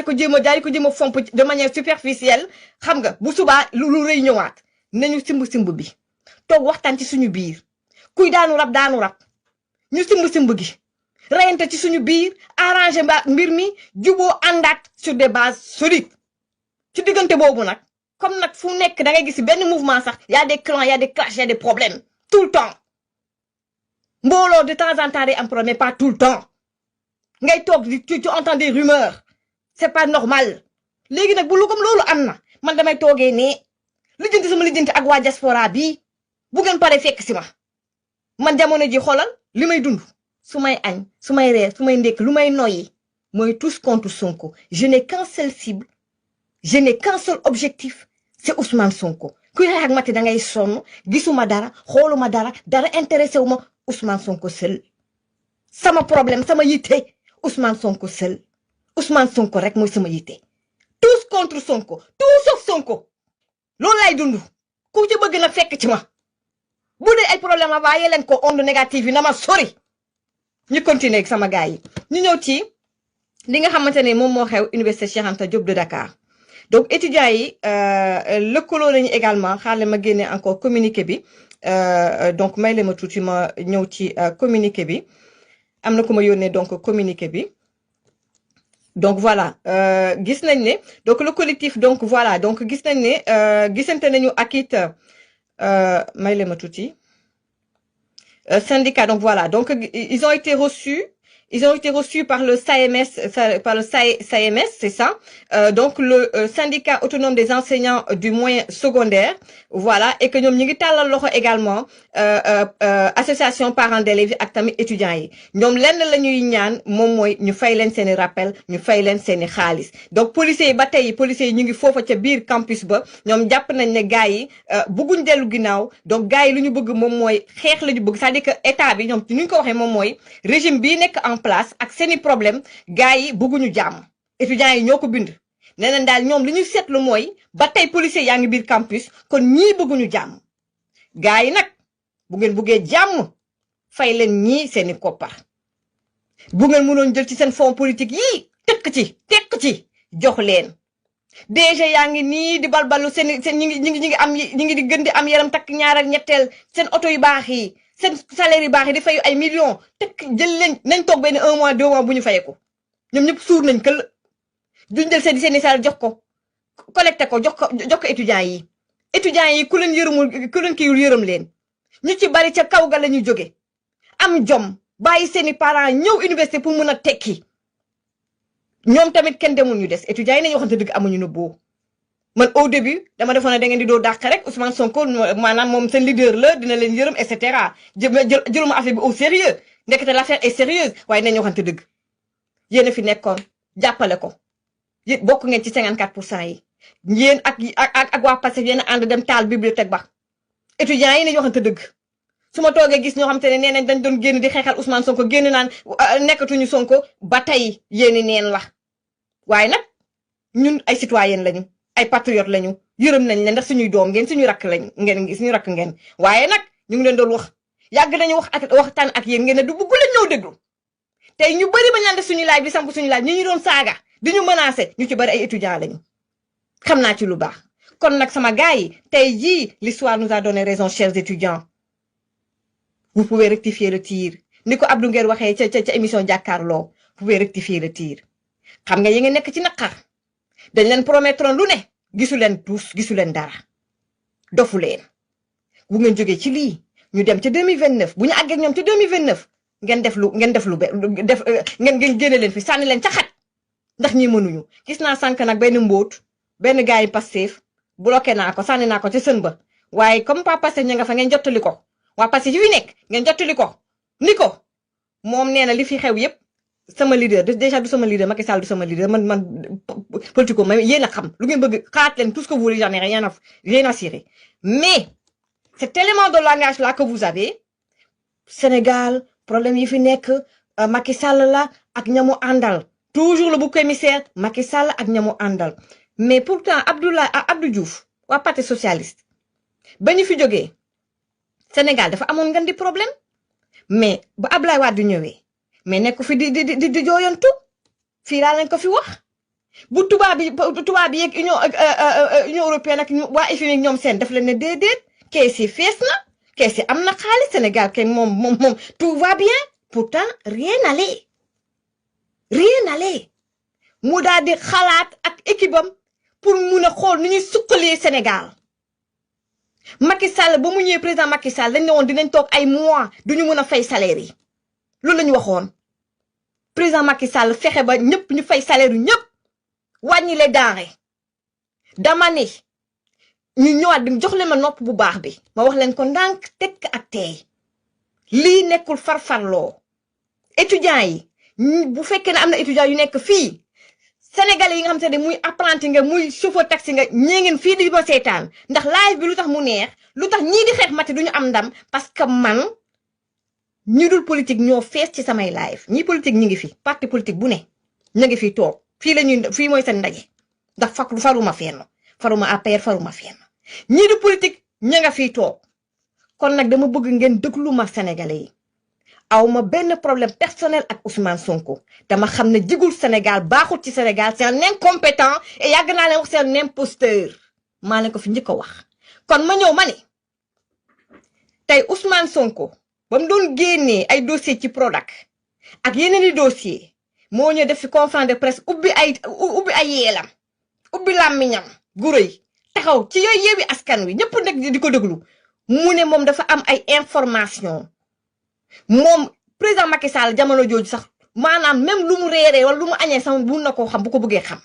ko jéem a fomp de manière superficielle xam nga bu subaa lu rëy ñëwaat nañu simb bi toog waxtaan ci suñu biir kuy daanu rab ñu simb gi rayante ci suñu biir arrangé mbir mi juboo àndaat sur des bases solides ci diggante boobu nag comme nag fu nekk da ngay gis benn mouvement sax y a des clans y a des clashs y a des problèmes tout le temps mbooloo de temps en temps day am problème mais pas tout le temps ngay toog tu entends des rumeurs c'est pas normal léegi nag bu lu comme loolu am na man damay toogee ne lijjanti ak waa diaspora bi bu ngeen pare fekk si man jamono ji xoolal li may dund su may añ su may reer su may ndekk lu may noyyi mooy tous contre Sonko je n'ai qu'un seul cible je n'ai qu'un seul objectif c'est Ousmane Sonko kuy xeex ak Maty da ngay sonn gisuma dara xooluma dara intéressé wu ma Ousmane Sonko seul sama problème sama yitte Ousmane Sonko seul Ousmane Sonko rek mooy sama yitte tous contre Sonko tout sauf Sonko loolu lay dund ku ci bëgg nag fekk ci ma bu dee ay problème a bàyyi leen ko onde négative yi na ma sori ñu continuer ak sama gars yi ñu ñëw ci li nga xamante ne moom moo xew Université Cheikh Anta Diop de Dakar donc étudiants yi lëkkaloo nañu également xaarle ma génne encore communiqué bi donc may le ma tuuti ma ñëw ci communiqué bi am na ku ma yónnee donc communiqué bi donc voilà gis nañ ne donc le collectif donc voilà donc gis nañ ne gisante nañu ak it may le ma tuuti syndicat donc voilà donc ils ont été reçus par le SAEMS, c'est ça. Donc le syndicat autonome des enseignants du moyen secondaire, voilà, et que ñoom ñu ngi tàllal loxo également association parents d'élèves ak tamit étudiants yi ñoom lenn la ñuy ñaan moom mooy ñu fay leen seeni rappel ñu fay leen seeni xaalis donc policiers yi ba tey policiers yi ñu ngi foofa ca biir campus ba ñoom jàpp nañ ne gars yi bëgguñ dellu ginnaaw donc gars yi lu ñu bëgg moom mooy xeex la ñu bëgg c'est-à-dire que état bi ñoom ñu ko waxee moom mooy régime bii nekk en place ak seeni problème gars yi bëgguñu jàmm étudiants yi ñoo ko bind nee nañ daal ñoom li ñu seetlu mooy ba tey policiers yaa ngi biir campus kon ñii bëgguñu jàmm gars yi nag bu ngeen bëggee jàmm fay leen ñii seeni koppar bu ngeen mënoon jël ci seen fonds politique yii tekk ci jox leen déjà yaa ngi nii di balbalu seen ñi ngi di gën di am yaram takk ñaar ak ñetteel seen oto yu baax yi seen salaire yu baax yi di fayu ay millions tekk jël leen nañ toog benn 1 mois 2 mois bu ñu fayee ko ñoom ñëpp suur nañ kël duñ jël seeni salaire jox ko collecté ko jox ko étudiants yi ku leen yërëmul ku leen kiiwul yërëm leen ñu ci bari ca kaw ga la ñu jóge am jom bàyyi seeni parents ñëw université pour mun a tekki ñoom tamit kenn demul ñu des étudiants yi nañu waxante dëgg amuñu na boo man au début dama defoon ne da ngeen di doo dàq rek Ousmane Sonko maanaam moom seen leader la dina leen yërëm et cetera jëluma affaire bi au sérieux ndekete l'affaire est sérieuse waaye nañu waxante dëgg yéen a fi nekkoon jàppale ko yéen bokk ngeen ci 54% yi yéen ak waa Pastef yéen a ànd dem taal bibliothèque ba étudiants yi nañu waxante dëgg su ma toogee gis ñoo xam te ne nee nañ dañ doon génn di xeexal Ousmane Sonko génn naan nekkatuñu Sonko ba tey yéeni neen la waaye nag ñun ay citoyen lañu ay patriote lañu yërëm nañ leen ndax suñuy doom ngeen suñu rakk ngeen waaye nag ñu ngi leen doon wax yàgg nañu waxtaan ak yéen ngeen ne du bëgg leen ñëw déglu tey ñu bëri ba ñaan def suñu live bi samp suñu live ñu doon saaga di ñu menacer ñu ci bëri ay étudiants lañu xam naa ci lu baax kon nag sama gars yi tey jii l'histoire nous a donné raison chers étudiants vous pouvez rectifier le tir ni ko Abdou Nguer waxee ca émission jàkkaarloo vous pouvez rectifier le tir xam nga yi nga nekk ci naqar dañ leen promettre lu ne gisu leen tous gisu leen dara dofu leen bu ngeen jógee ci lii ñu dem ca 2029 bu ñu àggee ak ñoom ca 2029 ngeen def lu ngeen génne leen fi sànni leen ca xat ndax ñi mënuñu gis naa sànq nag benn mbóot benn gars yi Pastef bloqué naa ko sànni naa ko ca sën ba waaye comme pas Pastef ña nga fa ngeen jottali ko waa Pastef yi fi nekk ngeen jottali ko ni ko moom nee na li fi xew yépp sama leader déjà du sama leader Macky Sall du sama leader man politico mais yéen a xam lu ngeen bëgg xalaat leen tout ce que vous voulez, j'en ai rien à cirer mais cet élément de langage là que vous avez Sénégal problème yi fi nekk Macky Sall la ak ñamu àndal toujours le bouc émissaire Macky Sall ak ñamu àndal mais pourtant Abdou Diouf waa parti socialiste ba ñu fi jógee Sénégal dafa amoon ngan di problème mais ba Abdoulaye Wade ñëwee mais nekk fi di jooyantu fii laa leen ko fi wax bu tubaab bi yeeg Union européenne ak waa FMI ñoom seen daf leen ne déedéet kees yi fees na kees yi am na xaalis Sénégal kay moom tout va bien pourtant rien n'allait mu daal di xalaat ak équipe am pour mun a xool nu ñuy suqalee Sénégal Macky Sall ba mu ñëwee président Macky Sall dañ ne woon dinañ toog ay mois duñu mën a fay salaire yi loolu la ñu waxoon président Macky Sall fexe ba ñëpp ñu fay salaire yu ñëpp wàññi les denrées dama ne ñu ñëwaat di jox leen ma nopp bu baax bi ma wax leen ko ndànk tekk ak tey lii nekkul farfarloo étudiants yi bu fekkee ne am na étudiants yu nekk fii Sénégalais yi nga xam te ne muy apprenti nga muy chauffeur taxi nga ñee ngeen fii di ma seetaan ndax live bi lu tax mu neex lu tax ñii di xeex mati duñu am ndam parce que man ñi dul politique ñoo fees ci samay live ñi politique ñi ngi fi parti politique bu ne ñu ngi fi toog fii mooy seen ndaje ndax faruma fenn faruma APR faruma fenn ñi du politique ña nga fii toog kon nag dama bëgg ngeen déglu ma Sénégalais yi aw ma benn problème personnel ak Ousmane Sonko dama xam ne jigul Sénégal baaxul ci Sénégal c'est un incompétent et yàgg naa leen wax c'est un imposteur maa leen ko fi njëkk a wax kon ma ñëw ma ne tey Ousmane Sonko ba mu doon génnee ay dossier ci Prodac ak yeneen i dossier moo ñëw def fi conférence de presse ubbi ay yeelam ubbi làmmiñam gu rëy taxaw ci yooyu Yewwi Askan Wi ñëpp nag di ko déglu mu ne moom dafa am ay information moom président Macky Sall jamono jooju sax maanaam même lu mu réeree wala lu mu añee sax mun na koo xam bu ko bëggee xam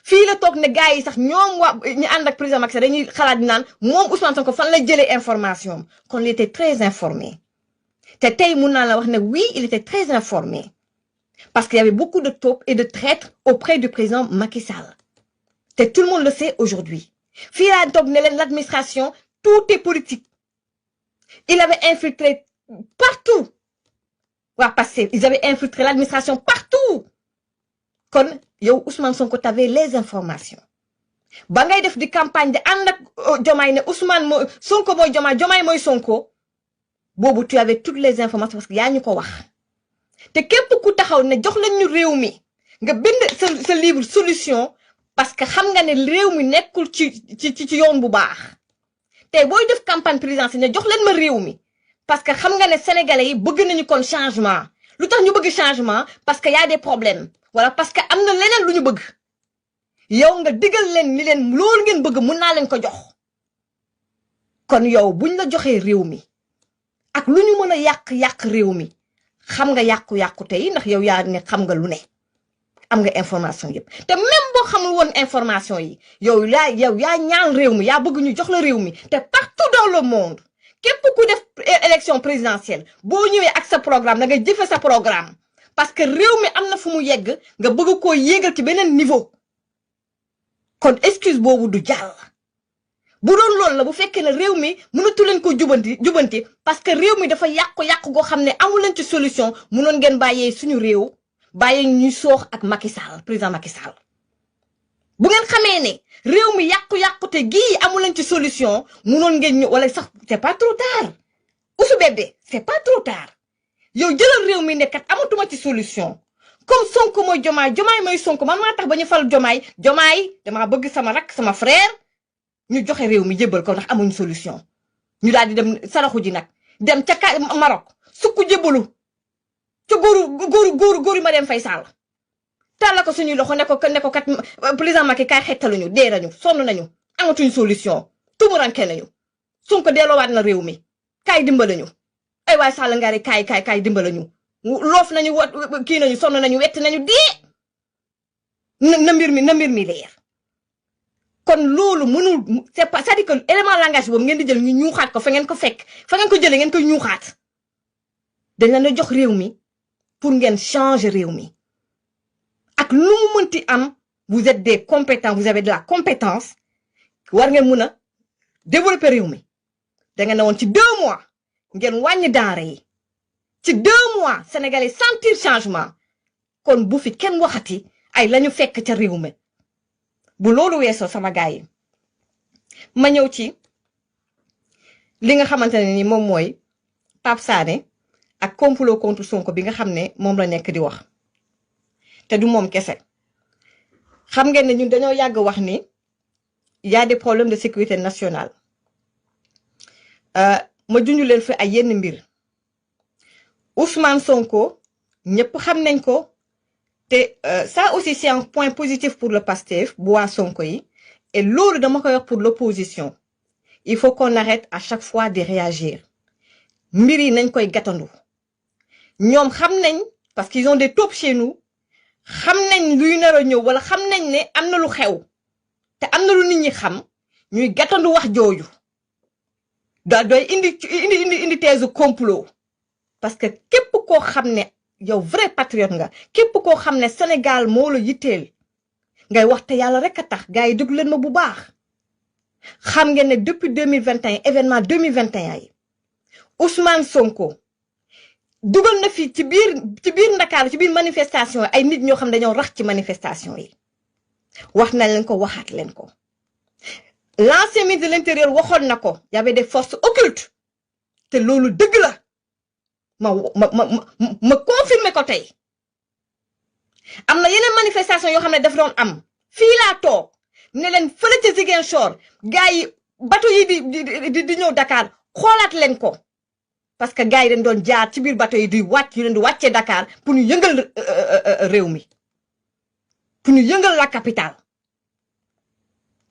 fii la toog ne gars yi sax ñoom waa ñu ànd ak président Macky Sall dañuy xalaat di naan moom Ousmane Sonko fan la jëlee information kon il était très informé te tey mun naa la wax ne oui il était très informé parce qu'il y avait beaucoup de taupes et de traîtres auprès du président Macky Sall te tout le monde le sait aujourd'hui fii laa toog ne leen l'administration tout est politique il avait infiltré partout waa passé ils avaient infiltré l'administration partout kon yow Ousmane Sonko t'avais les informations ba ngay def di campagne de ànd ak Diomaye ne Ousmane Sonko mooy Diomaye mooy Sonko boobu tu avais toutes les informations parce que yaa ñu ko wax te képp ku taxaw ne jox lañ ñu réew mi nga bind sa livre solution parce que xam nga ne réew mi nekkul ci yoon bu baax te booy def campagne présidentielle ne jox leen ma réew mi parce que xam nga ne sénégalais yi bëgg nañu kon changement lu tax ñu bëgg changement parce que y a des problèmes wala parce que am na leneen lu ñu bëgg yow nga digal leen ni leen loolu ngeen bëgg mun naa leen ko jox kon yow buñ la joxee réew mi ak lu ñu mën a yàq réew mi xam nga yàqu tey ndax yow yaa ne xam nga lu ne am nga information yëpp te même boo xamul woon information yi yow yaa ñaan réew mi yaa bëgg ñu jox la réew mi te partout dans le monde képp ku def élection présidentielle boo ñëwee ak sa programme da ngay jëfe sa programme parce que réew mi am na fu mu yegg nga bëgg koo yéegal ci beneen niveau kon excuse boobu du jàll bu doon loolu la bu fekkee ne réew mi mënatu leen ko jubanti parce que réew mi dafa yàqu goo xam ne amu leen ci solution mënoon ngeen bàyyee suñu réew bàyyee ñuy soox ak Macky Sall président Macky Sall bu ngeen xamee ne réew mi yàqu te gii amu leen ci solution mënoon ngeen ñu wala sax c'est pas trop tard Ousou Bébé c'est pas trop tard yow jëlal réew mi ne kat amatuma ci solution comme Sonko mooy Diomaye mooy Sonko man maa tax ba ñu fal Diomaye damaa bëgg sama rak sama frère ñu joxe réew mi jébbal ko ndax amuñu solution ñu daal di dem saraxu ji nag dem ca Maroc sukku jébbalu ca góoru ma dem fay Sall tàlla ko suñuy loxo ne ko kat président Macky kaay xettaluñu dee nañu sonn nañu amatuñu solution tumuranke nañu Sonko delloowaat na réew mi kaay dimbale ñu ay waay Sall Ngari kaay dimbale ñu loof nañu kii nañu sonn nañu wett nañu dee na mbir mi leer kon loolu mënul c'est pas c'est-à-dire que élément langage boobu ngeen di jël ñu ñuuxaat ko fa ngeen ko fekk fa ngeen ko jëlee ngeen koy ñuuxaat dañ leen a jox réew mi pour ngeen changer réew mi ak lu mu mënti am vous êtes des compétents vous avez de la compétence war ngeen mun a développer réew mi da ngeen ne woon ci 2 mois ngeen wàññi denrée yi ci 2 mois sénégalais sentir changement kon bu fi kenn waxati ay lañu fekk ca réew mi bu loolu weesoo sama gars yi ma ñëw ci li nga xamante ne ni moom mooy Pape Sané ak complot contre Sonko bi nga xam ne moom la nekk di wax te du moom kese xam ngeen ne ñun dañoo yàgg wax ni y a des problèmes de sécurité nationale ma junj leen fi ay yenn mbir Ousmane Sonko ñëpp xam nañ ko te ça aussi c'est un point positif pour le Pastef bu waa Sonko yi et loolu dama koy wax pour l'opposition il faut qu'on arrête à chaque fois de réagir mbir yi nañ koy gàttandu ñoom xam nañ parce qu'ils ont des taupes chez nous xam nañ luy nar a ñëw wala xam nañ ne am na lu xew te am na lu nit ñi xam ñuy gàttandu wax jooju da doy indi thèse complot parce que képp koo xam ne yow vrai patriote nga képp koo xam ne Sénégal moo la yitteel ngay wax te yàlla rek a tax gars yi déglu leen ma bu baax xam ngeen ne depuis 2021 événement 2021 yi Ousmane Sonko dugal na fi ci biir Ndakaaru ci biir manifestation ay nit ñoo xam ne dañoo rax ci manifestation yi wax na leen ko waxaat leen ko l'ancien ministre de l'intérieur waxoon na ko y avait des forces occultes te loolu dëgg la ma confirmer ko tey am na yeneen manifestation yoo xam ne daf doon am fii laa toog ne leen fële ca Ziguinchor gars yi bateau yi di ñëw Dakar xoolaat leen ko parce que gars yi dañ doon jaar ci biir bateau yi di wàcc yu leen di wàccee Dakar pour ñu yëngal réew mi pour ñu yëngal la capitale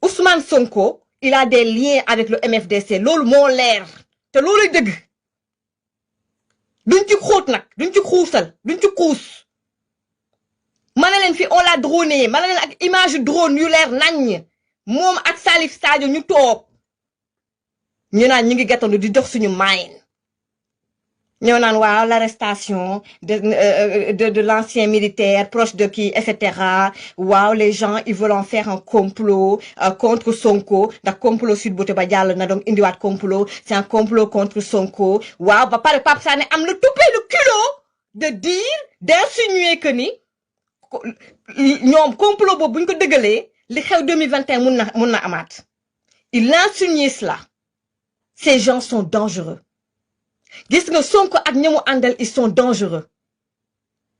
Ousmane Sonko il a des liens avec le MFDC loolu moo leer te looluy dëgg duñ ci xóot nag duñ ci xuusal duñ ci xuus ma ne leen fi on l'a droné ma ne leen ak image drone yu leer naññ moom ak Salif Sadio ñu toog ñu naan ñu ngi gàttandu di dox suñu main ñoo naan waaw l'arrestation de l'ancien militaire proche de qui etc waaw les gens ils veulent en faire un complot contre Sonko ndax complot Sweet Beauté ba jàll na donc indiwaat complot c'est un complot contre Sonko waaw ba pare Pape Sané am le toupet le culot de dire d'insinuer que ni ñoom complot boobu bu ñu ko dëggalee li xew 2021 mun na amaat il insinue cela ces gens sont dangereux gis nga Sonko ak ñamu àndal ils sont dangereux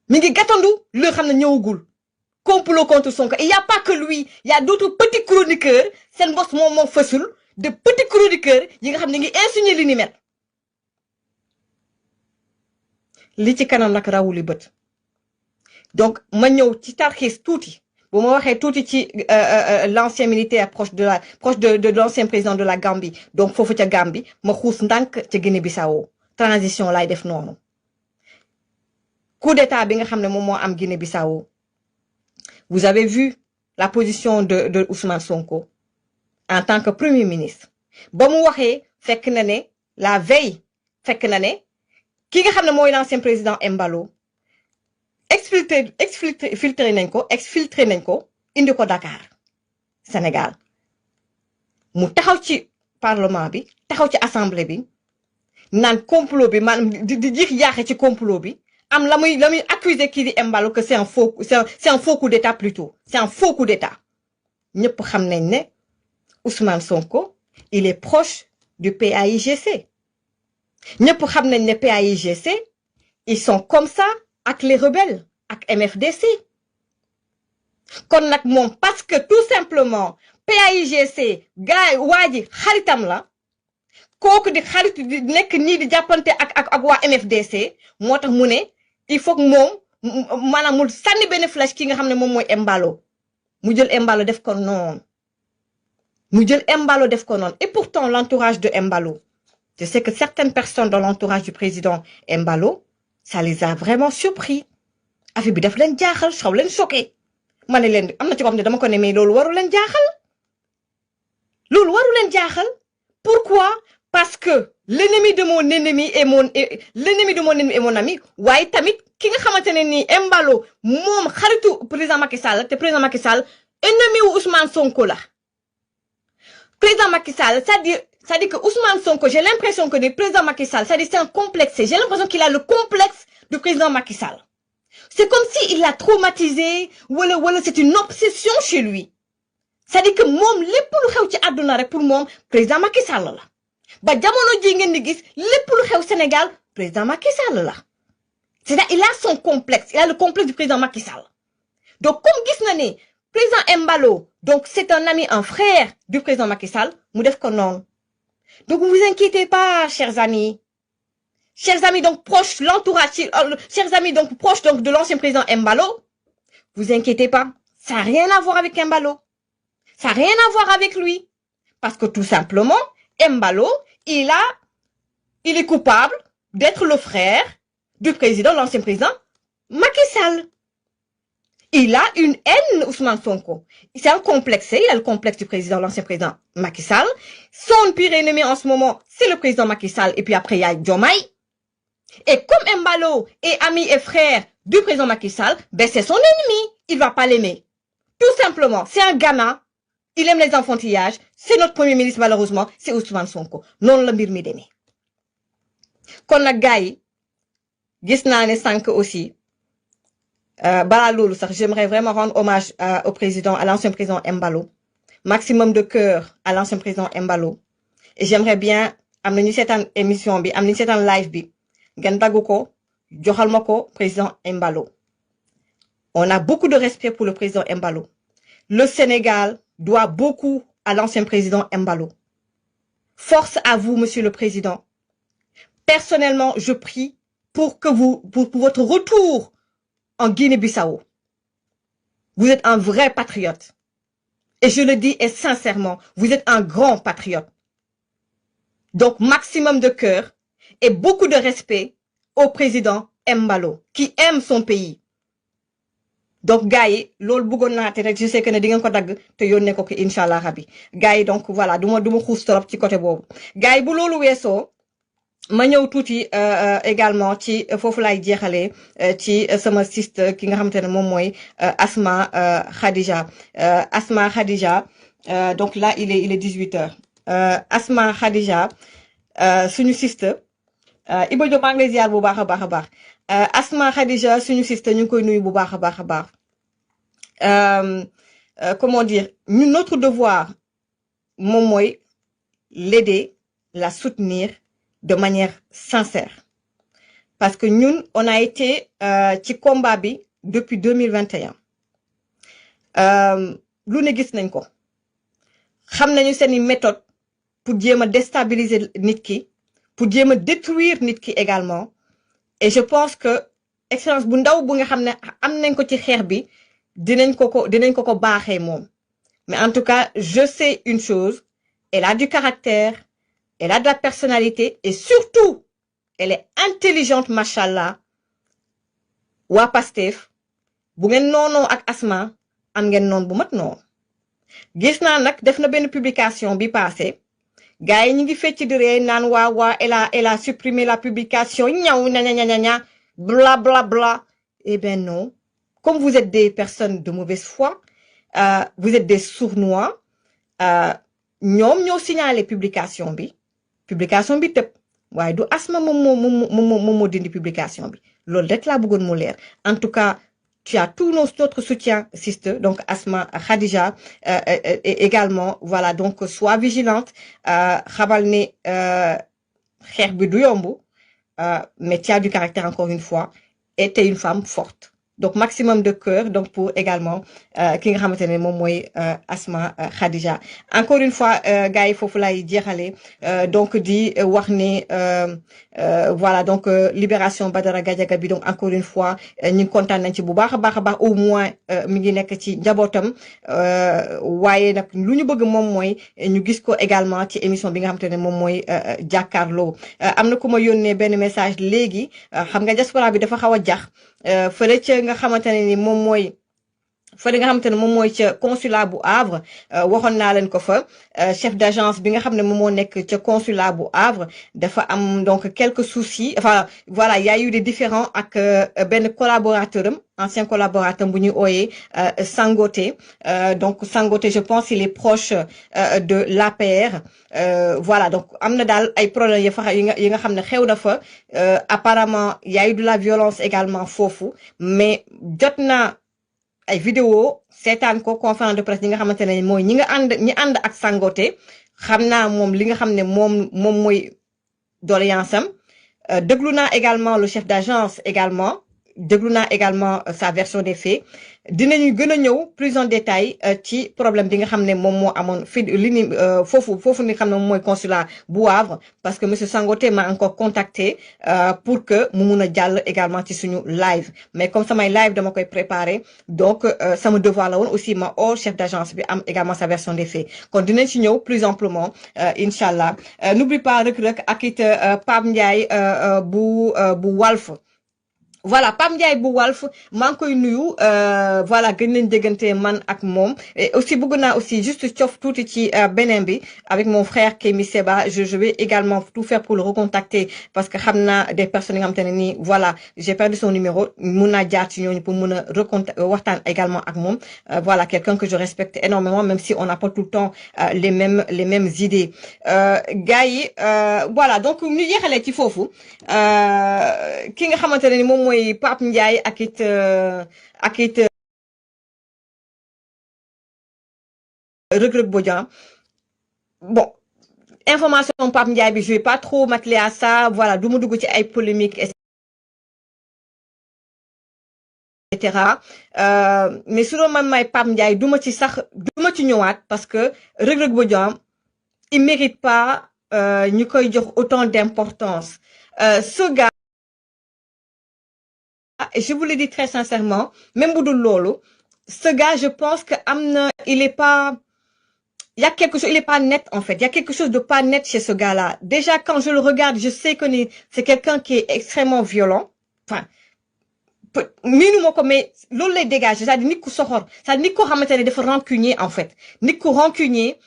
mi ngi gàttandu loo xam ne ñëwagul complot contre Sonko il y a pas que lui il y a d'autres petits chroniqueurs seen bos moo fësul de petits chroniqueurs yi nga xam ne ngi insinuer li ni mel li ci kanam nag rawuli bët donc ma ñëw ci tarxiis tuuti bu ma waxee tuuti ci l'ancien militaire proche de l'ancien président de la Gambie donc foofu ca Gambie ma xuus ndànk ca Guinée-Bissau transition lay def noonu coup d'état bi nga xam ne moom moo am Guinée-Bissau vous avez vu la position de Ousmane Sonko en tant que premier ministre ba mu waxee fekk na ne la veille fekk na ne ki nga xam ne mooy l'ancien président Embalo exfiltré nañ ko indi ko Dakar Sénégal mu taxaw ci parlement bi taxaw ci assemblée bi naan complot bi maanaam di jiix jaaxe ci complot bi am la muy accuser kii di Embalo que c'est un faux coup d'état plutôt c'est un faux coup d'état ñëpp xam nañ ne Ousmane Sonko il est proche du PAIGC ñëpp xam nañ ne PAIGC ils sont comme ça ak les rebelles ak MFDC kon nag moom parce que tout simplement PAIGC gars waa ji xaritam la kooku di xarit di nekk nii di jàppante ak waa MFDC moo tax mu ne il faut que moom maanaam mu sànni benn flèche ki nga xam ne moom mooy Embalo mu jël Embalo def ko noonu et pourtant l'entourage de Embalo Je sais que certaines personnes dans l'entourage du président Embalo, ça les a vraiment surpris. Affaire bi daf leen jaaxal xaw leen choqué. Ma ne leen am na ci ko xam ne dama ko ne mais loolu waru leen jaaxal. Loolu waru leen jaaxal. Pourquoi? Parce que l'ennemi de mon ennemi est mon ami. Waaye tamit ki nga xamante ne nii Embalo moom xaritu président Macky Sall te président Macky Sall ennemi wu Ousmane Sonko la. Président Macky Sall, c'est-à-dire que Ousmane Sonko, j'ai l'impression que le président Macky Sall, c'est-à-dire c'est un complexe. J'ai l'impression qu'il a le complexe du président Macky Sall. C'est comme s'il l'a traumatisé, ou c'est une obsession chez lui. C'est-à-dire que mom lepp lu xew ci aduna rek pour mom président Macky Sall la. Ba jamono ji ngeen di gis lepp lu xew Sénégal président Macky Sall la. C'est-à-dire il a son complexe, il a le complexe du président Macky Sall. Donc comme gis na né président Embalo, donc c'est un ami, un frère du président Macky Sall, mu def ko non. Donc vous vous inquiétez pas, chers amis. Chers amis donc proches, l'entourage, chers amis donc proches donc de l'ancien président Embalo, vous inquiétez pas, ça n'a rien à voir avec Embalo. Ça n'a rien à voir avec lui. Parce que tout simplement, Embalo, il est coupable d'être le frère du président, l'ancien président Macky Sall. Il a une haine, Ousmane Sonko. C'est un complexe, il a le complexe du président, l'ancien président Macky Sall. Son pire ennemi en ce moment, c'est le président Macky Sall. Et puis après, il y a Diomaye. Et comme Embalo est ami et frère du président Macky Sall, ben c'est son ennemi. Il va pas l'aimer. Tout simplement, c'est un gamin. Il aime les enfantillages. C'est notre premier ministre, malheureusement. C'est Ousmane Sonko. Non la mbir mi demee. Kon nag gars yi, gis naa ne sànq aussi, j'aimerais vraiment rendre hommage au président, à l'ancien président Embalo. Maximum de cœur à l'ancien président Embalo. Et j'aimerais bien, amener cette émission bi, amener cette live bi, ngeen daggu ko, joxal ma ko président Embalo. On a beaucoup de respect pour le président Embalo. Le Sénégal doit beaucoup à l'ancien président Embalo. Force à vous, monsieur le président. Personnellement, je prie pour votre retour en Guinée-Bissau. Vous êtes un vrai patriote. Et je le dis et sincèrement, vous êtes un grand patriote. Donc, maximum de cœur et beaucoup de respect au président Embalo, qui aime son pays. Donc, gars yi, loolu bëggoon naa te rek je sais que ne di ngeen ko dagg te yónnee ko inshallah rabbi. Gars yi donc voilà, duma xuus trop ci côté boobu. Gars yi bu loolu weesoo, ma ñëw tuuti également ci foofu laay jeexalee ci sama siste ki nga xamante ne moom mooy Asma Khadija. Asma Khadija, donc là il est 18h. Asma Khadija, suñu siste, Iba Diop maa ngi lay ziar bu baax a baax a baax. Asma Khadija, suñu siste ñu ngi koy nuyu bu baax a baax a baax. Comment dire, notre devoir moom mooy l'aider, la soutenir de manière sincère. Parce que nous, on a été ci combat bi depuis 2021. Lu ne gis nañ ko. Xam nañu seeni méthode pour jéem a déstabiliser nit ki, pour jéem a détruire nit ki également. Et je pense que expérience bu ndaw bu nga xam ne am nañ ko ci xeex bi dinañ ko ko baaxee moom. Mais en tout cas, je sais une chose, elle a du caractère, elle a de la personnalité et surtout, elle est intelligente, machallah. Waa Pastef, bu ngeen noonoo ak Asma, am ngeen noon bu mat noonu. Gis naa nag def na benn publication bi passé. Gars yi ñu ngi fecc di ree naan waa elle a supprimé la publication, ñaw ña, bla bla bla. Eh ben non. Comme vous êtes des personnes de mauvaise foi, vous êtes des sournois, ñoom ñoo signalé publication bi tëb waaye du Asma moom dindi publication bi loolu rek laa bëggoon mu leer. En tout cas, tu as tout notre soutien, sister, donc Asma Khadija, également, voilà, donc sois vigilante, xamal ne xeex bi du yomb, mais tu as du caractère encore une fois, et tu es une femme forte. donc maximum de cœur donc pour également ki nga xamante ne moom mooy Asma Khadija encore une fois gars yi foofu lay jeexale donc di wax ne voilà donc libération Badara Gadiaga bi donc encore une fois ñu ngi kontaan nañ ci bu baax a baax au moins mi ngi nekk ci njabootam waaye nag lu ñu bëgg moom mooy ñu gis ko également ci émission bi nga xamante ne moom mooy jàkkaarloo am na ku ma yónnee benn message léegi xam nga diaspora bi dafa xaw a jax fële ca nga xamante ne ni moom mooy fële nga xamante ne moom mooy ca consulat bu Havre waxoon naa leen ko fa chef d'agence bi nga xam ne moom moo nekk ca consulat bu Havre dafa am donc quelques soucis enfin voilà il y a eu des différends ak benn collaborateur am ancien collaborateur bu ñuy ooyee Sangoté donc Sangoté je pense il est proche de l'APR voilà donc am na daal ay problèmes yi nga xam ne xew na fa apparemment il y a eu de la violence également foofu mais jot na ay vidéo seetaan ko conférence de presse ñi nga xamante ne mooy ñi ànd ak Sangoté xam naa moom li nga xam ne moom mooy doléance am déglu naa également le chef d'agence également déglu naa également sa version des faits dinañu gën a ñëw plus en détail ci problème bi nga xam ne moom moo amoon fi li ni foofu ni xam ne moom mooy consulat bu Havre parce que monsieur Sangoté m'a encore contacté pour que mu mun a jàll également ci suñu live mais comme samay live dama koy préparer donc sama devoir la woon aussi ma chef d'agence bi am également sa version des faits kon dinañ ci ñëw plus amplement inchallah n'oublie pas Reug ak it Pape Ndiaye bu Walf voilà Pam Ndiaye bu Walf maa ngi koy nuyu voilà gën nañ déggante man ak moom et aussi bëgg naa aussi juste cof tuuti ci beneen bi avec mon frère Kémi Seba je vais également tout faire pour le recontacter parce que xam naa des personnes yi nga xamante ne nii voilà j'ai perdu son numéro mun naa jaar ci ñooñu pour mun a waxtaan également ak moom voilà quelqu'un que je respecte énormément même si on n'a pas tout le temps les mêmes idées gars yi voilà donc ñu jeexalee ci foofu ki nga xamante ne ni moom mooy Pape Ndiaye ak it Reug Bodian bon information Pape Ndiaye bi je vais pas trop m'atteler à ça voilà du ma dugg ci ay polémiques et cetera mais su doon man may Pape Ndiaye du ma ci ñëwaat parce que Reug Bodian il mérite pas ñu koy jox autant d'importance ce gars et je vous le dis très sincèrement même bu dul loolu ce gars je pense que il est pas il y a quelque chose il est pas net en fait il y a quelque chose de pas net chez ce gars-là déjà quand je le regarde je sais que c'est quelqu'un qui est extrêmement violent enfin miinu ma ko mais loolu lay dégager c'est-à-dire nit ku soxor c'est-à-dire nit ko xamante ne dafa rancunier en fait nit ku rancunier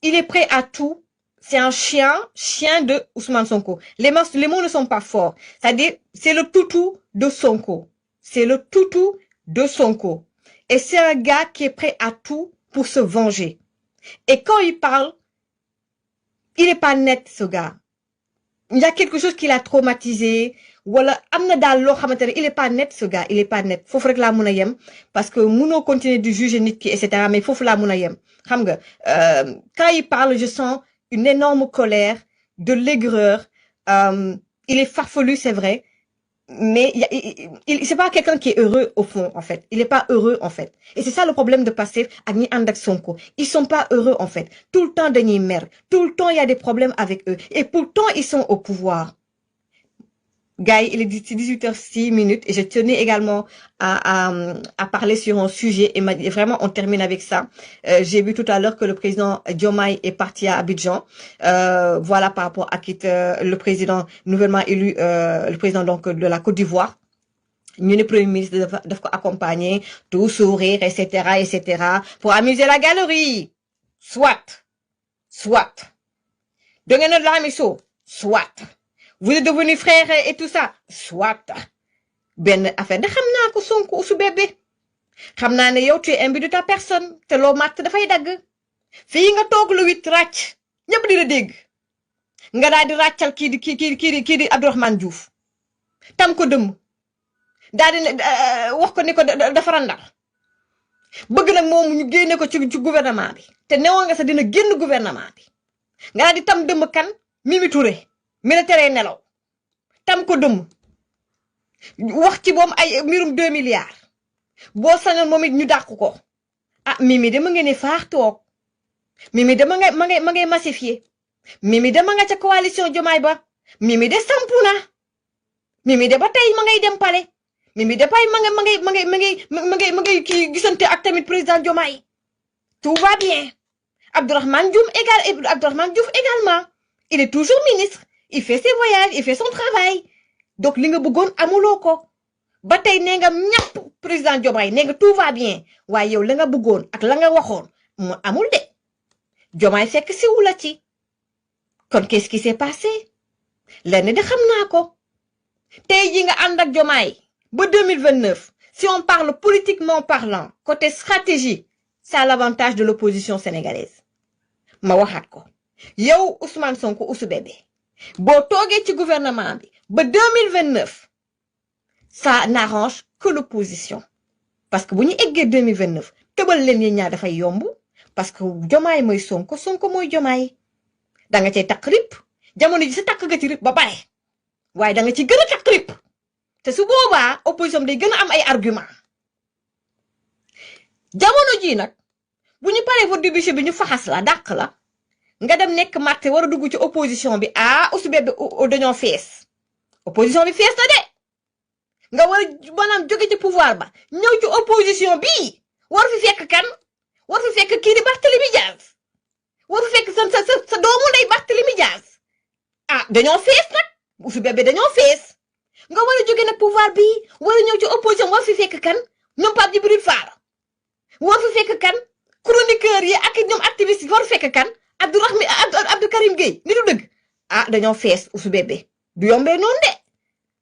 il est prêt à tout. C'est un chien de Ousmane Sonko. Les mots ne sont pas forts. C'est-à-dire, c'est le toutou de Sonko. C'est le toutou de Sonko. Et c'est un gars qui est prêt à tout pour se venger. Et quand il parle, il n'est pas net, ce gars. Il y a quelque chose qui l'a traumatisé. Voilà, il est pas net, ce gars. Il est pas net. Faut que la muna yem. Parce que mouno continue de juger nit ki, etc. Mais il faut que la muna yem. Quand il parle, je sens une énorme colère, de l'aigreur. Il est farfelu, c'est vrai, mais c'est pas quelqu'un qui est heureux au fond, en fait. Il est pas heureux, en fait. Et c'est ça le problème de Pastef ak ñi ànd ak Sonko. Ils sont pas heureux, en fait. Tout le temps dañuy mer. Tout le temps il y a des problèmes avec eux. Et pourtant ils sont au pouvoir. Guy, il est 18h06 et je tenais également à parler sur un sujet et vraiment on termine avec ça. J'ai vu tout à l'heure que le président Diomaye est parti à Abidjan. Voilà par rapport à le président nouvellement élu, le président donc de la Côte d'Ivoire. Ñu ne premier ministre daf ko accompagner, tout sourire, etc., pour amuser la galerie. Soit. Da ngeen a laamiso. Soit. Vous êtes devenus frères et tout ça. Soit. Ben affaire de xam naa ko Sonko su bébé. Xam naa ne yow tu es imbu de ta personne. Te loo matt dafay dagg. Fii nga toog le 8 ràcc. ñëpp di la dégg. Nga daal di ràccal kii di Abdourahmane Diouf. Tam ko dëmm. daal di wax ko ni ko dafa randal. Bëgg nag moom ñu génne ko ci gouvernement bi. Te newoon nga sax dina génn gouvernement bi. Nga daal di tam dëmm kan Mimi Touré. militaire nelaw tam ko dëmm wax ci moom ay mbirum 2 milliards boo sañoon moom it ñu dàq ko ah Mimi de ma ngeen ne faax toog Mimi de ma ngay massifier Mimi de ma nga ca coalition Diomaye ba Mimi de sampu na Mimi de ba tey ma ngay dem palais Mimi de pay ma ngay kii gisante ak tamit président Diomaye tout va bien Abdourahmane Diouf également il est toujours ministre il fait ses voyages il fait son travail donc li nga bëggoon amuloo ko ba tey nee nga ñàpp président Diomaye nee nga tout va bien waaye yow la nga bëggoon ak la nga waxoon mu amul de Diomaye fekk si wu la ci kon qu'est-ce qui s'est passé lenn de xam naa ko tey ji nga ànd ak Diomaye ba 2029 si on parle politiquement parlant côté stratégie c'est à l'avantage de l'opposition sénégalaise ma waxaat ko yow Ousmane Sonko Ousou Bébé boo toogee ci gouvernement bi ba 2029 ça n'arrange que l'opposition parce que bu ñu eggee 2029 tëbal leen yéen ñaar dafay yomb parce que Diomaye mooy Sonko Sonko mooy Diomaye da nga cay takk rip jamono ji sa takk nga ci rip ba pare waaye da nga ci gën a takk rip te su boobaa opposition day gën a am ay argument jamono ji nag bu ñu paree fa débuché bi ñu faxas la dàq la nga dem nekk marté war a dugg ci opposition bi ah Ousou Bébé dañoo fees opposition bi fees na de nga war a maanaam jóge ci pouvoir ba ñëw ci opposition bi war fi fekk kan war fi fekk kii di Barthélémy Dias war fi fekk sa doomu ndey Barthélémy Dias ah dañoo fees nag Ousou Bébé dañoo fees nga war a jóge nag pouvoir bi war a ñëw ci opposition war fi fekk kan ñoom Pape Djibril Fall war fi fekk kan chroniqueur yi ak ñoom activiste yi war fekk kan Abdou Karim Gueye ni du dëgg ah dañoo fees Ousou Bébé du yombee noonu de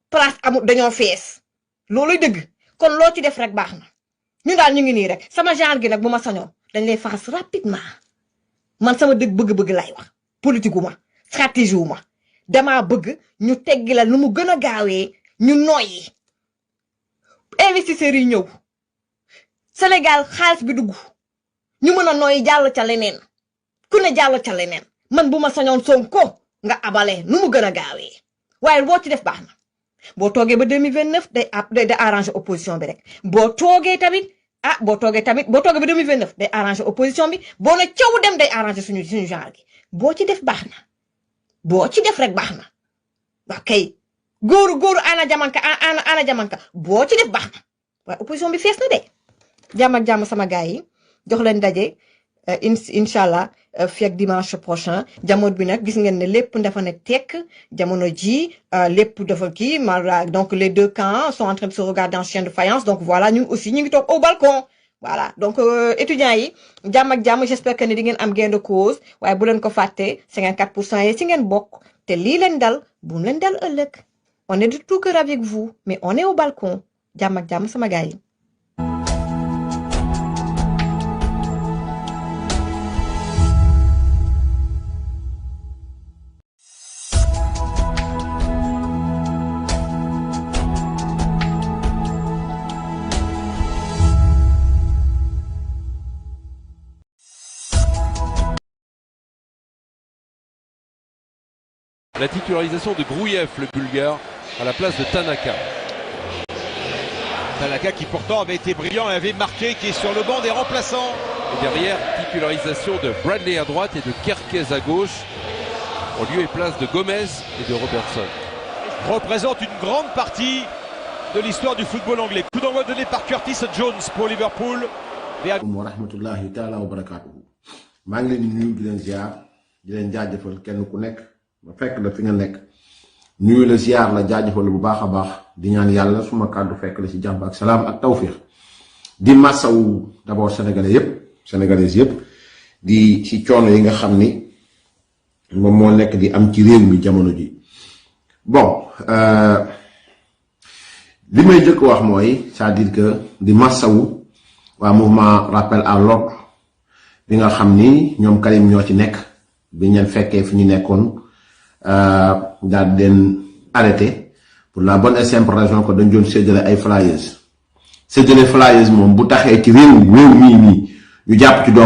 place amul dañoo fees looluy dëgg kon loo ci def rek baax na ñu daal ñu ngi nii rek sama genre gi nag bu ma sañoon dañ lay faxas rapidement man sama dëgg bëgg-bëgg lay wax politique wu ma stratégie wu ma damaa bëgg ñu teggi la nu mu gën a gaawee ñu noyyi investisseurs yi ñëw Sénégal xaalis bi dugg ñu mën a noyyi jàll ca leneen ku ne jàll ca leneen man bu ma sañoon Sonko nga abale nu mu gën a gaawee waaye boo ci def baax na boo toogee ba 2029 day arranger opposition bi rek boo toogee tamit boo toogee ba 2029 day arranger opposition bi boo na caw dem day arranger suñu genre gi boo ci def baax na boo ci def rek baax na waaw kay góoru ana jamanka boo ci def baax na waaye opposition bi fees na de jàmm ak jàmm sama gars yi jox leen daje inshallah fii ak dimanche prochain jamono bi nag gis ngeen ne lépp dafa ne tekk jamono ji lépp dafa kii donc les deux camps sont en train de se regarder en chien de faïence donc voilà ñun aussi ñu ngi toog au balcon voilà donc étudiants yi jàmm ak jàmm j'espère que ne di ngeen am gain de cause waaye bu leen ko fàtte 54% yi ci ngeen bokk te lii leen dal bu mu leen dal ëllëg on est de tout cœur avec vous mais on est au balcon jàmm ak jàmm sama gars yi. La titularisation de Grouyev, le Bulgare, à la place de Tanaka. Tanaka qui pourtant avait été brillant et avait marqué, qui est sur le banc des remplaçants. Et derrière, titularisation de Bradley à droite et de Kerkez à gauche, au lieu et place de Gomez et de Robertson. Représente une grande partie de l'histoire du football anglais. Coup d'envoi donné par Curtis Jones pour Liverpool. wa rahmatullahi taala wa barakatuhu. maa ngi leen di nuyu di leen ziar di leen jaajëfal kenn ku nekk ba fekk la fi nga nekk nuyu la ziar la jaajëfal bu baax a baax di ñaan yàlla suma kàddu fekk la ci jàmm ak salaam ak tawfiq di massawu d'abord sénégalais yépp di ci coono yi nga xam ni moom moo nekk di am ci réew mi jamono ji bon li may jëkk wax mooy c'est-à-dire que di massawu waa mouvement rappel à l'ordre bi nga xam ni ñoom Karim ñoo ci nekk bi ñeen fekkee fi ñu nekkoon daal den arrêté pour la bonne et simple raison que dañ doon séddale ay flyers moom bu taxee ci réew mii nii ñu jàpp ci doom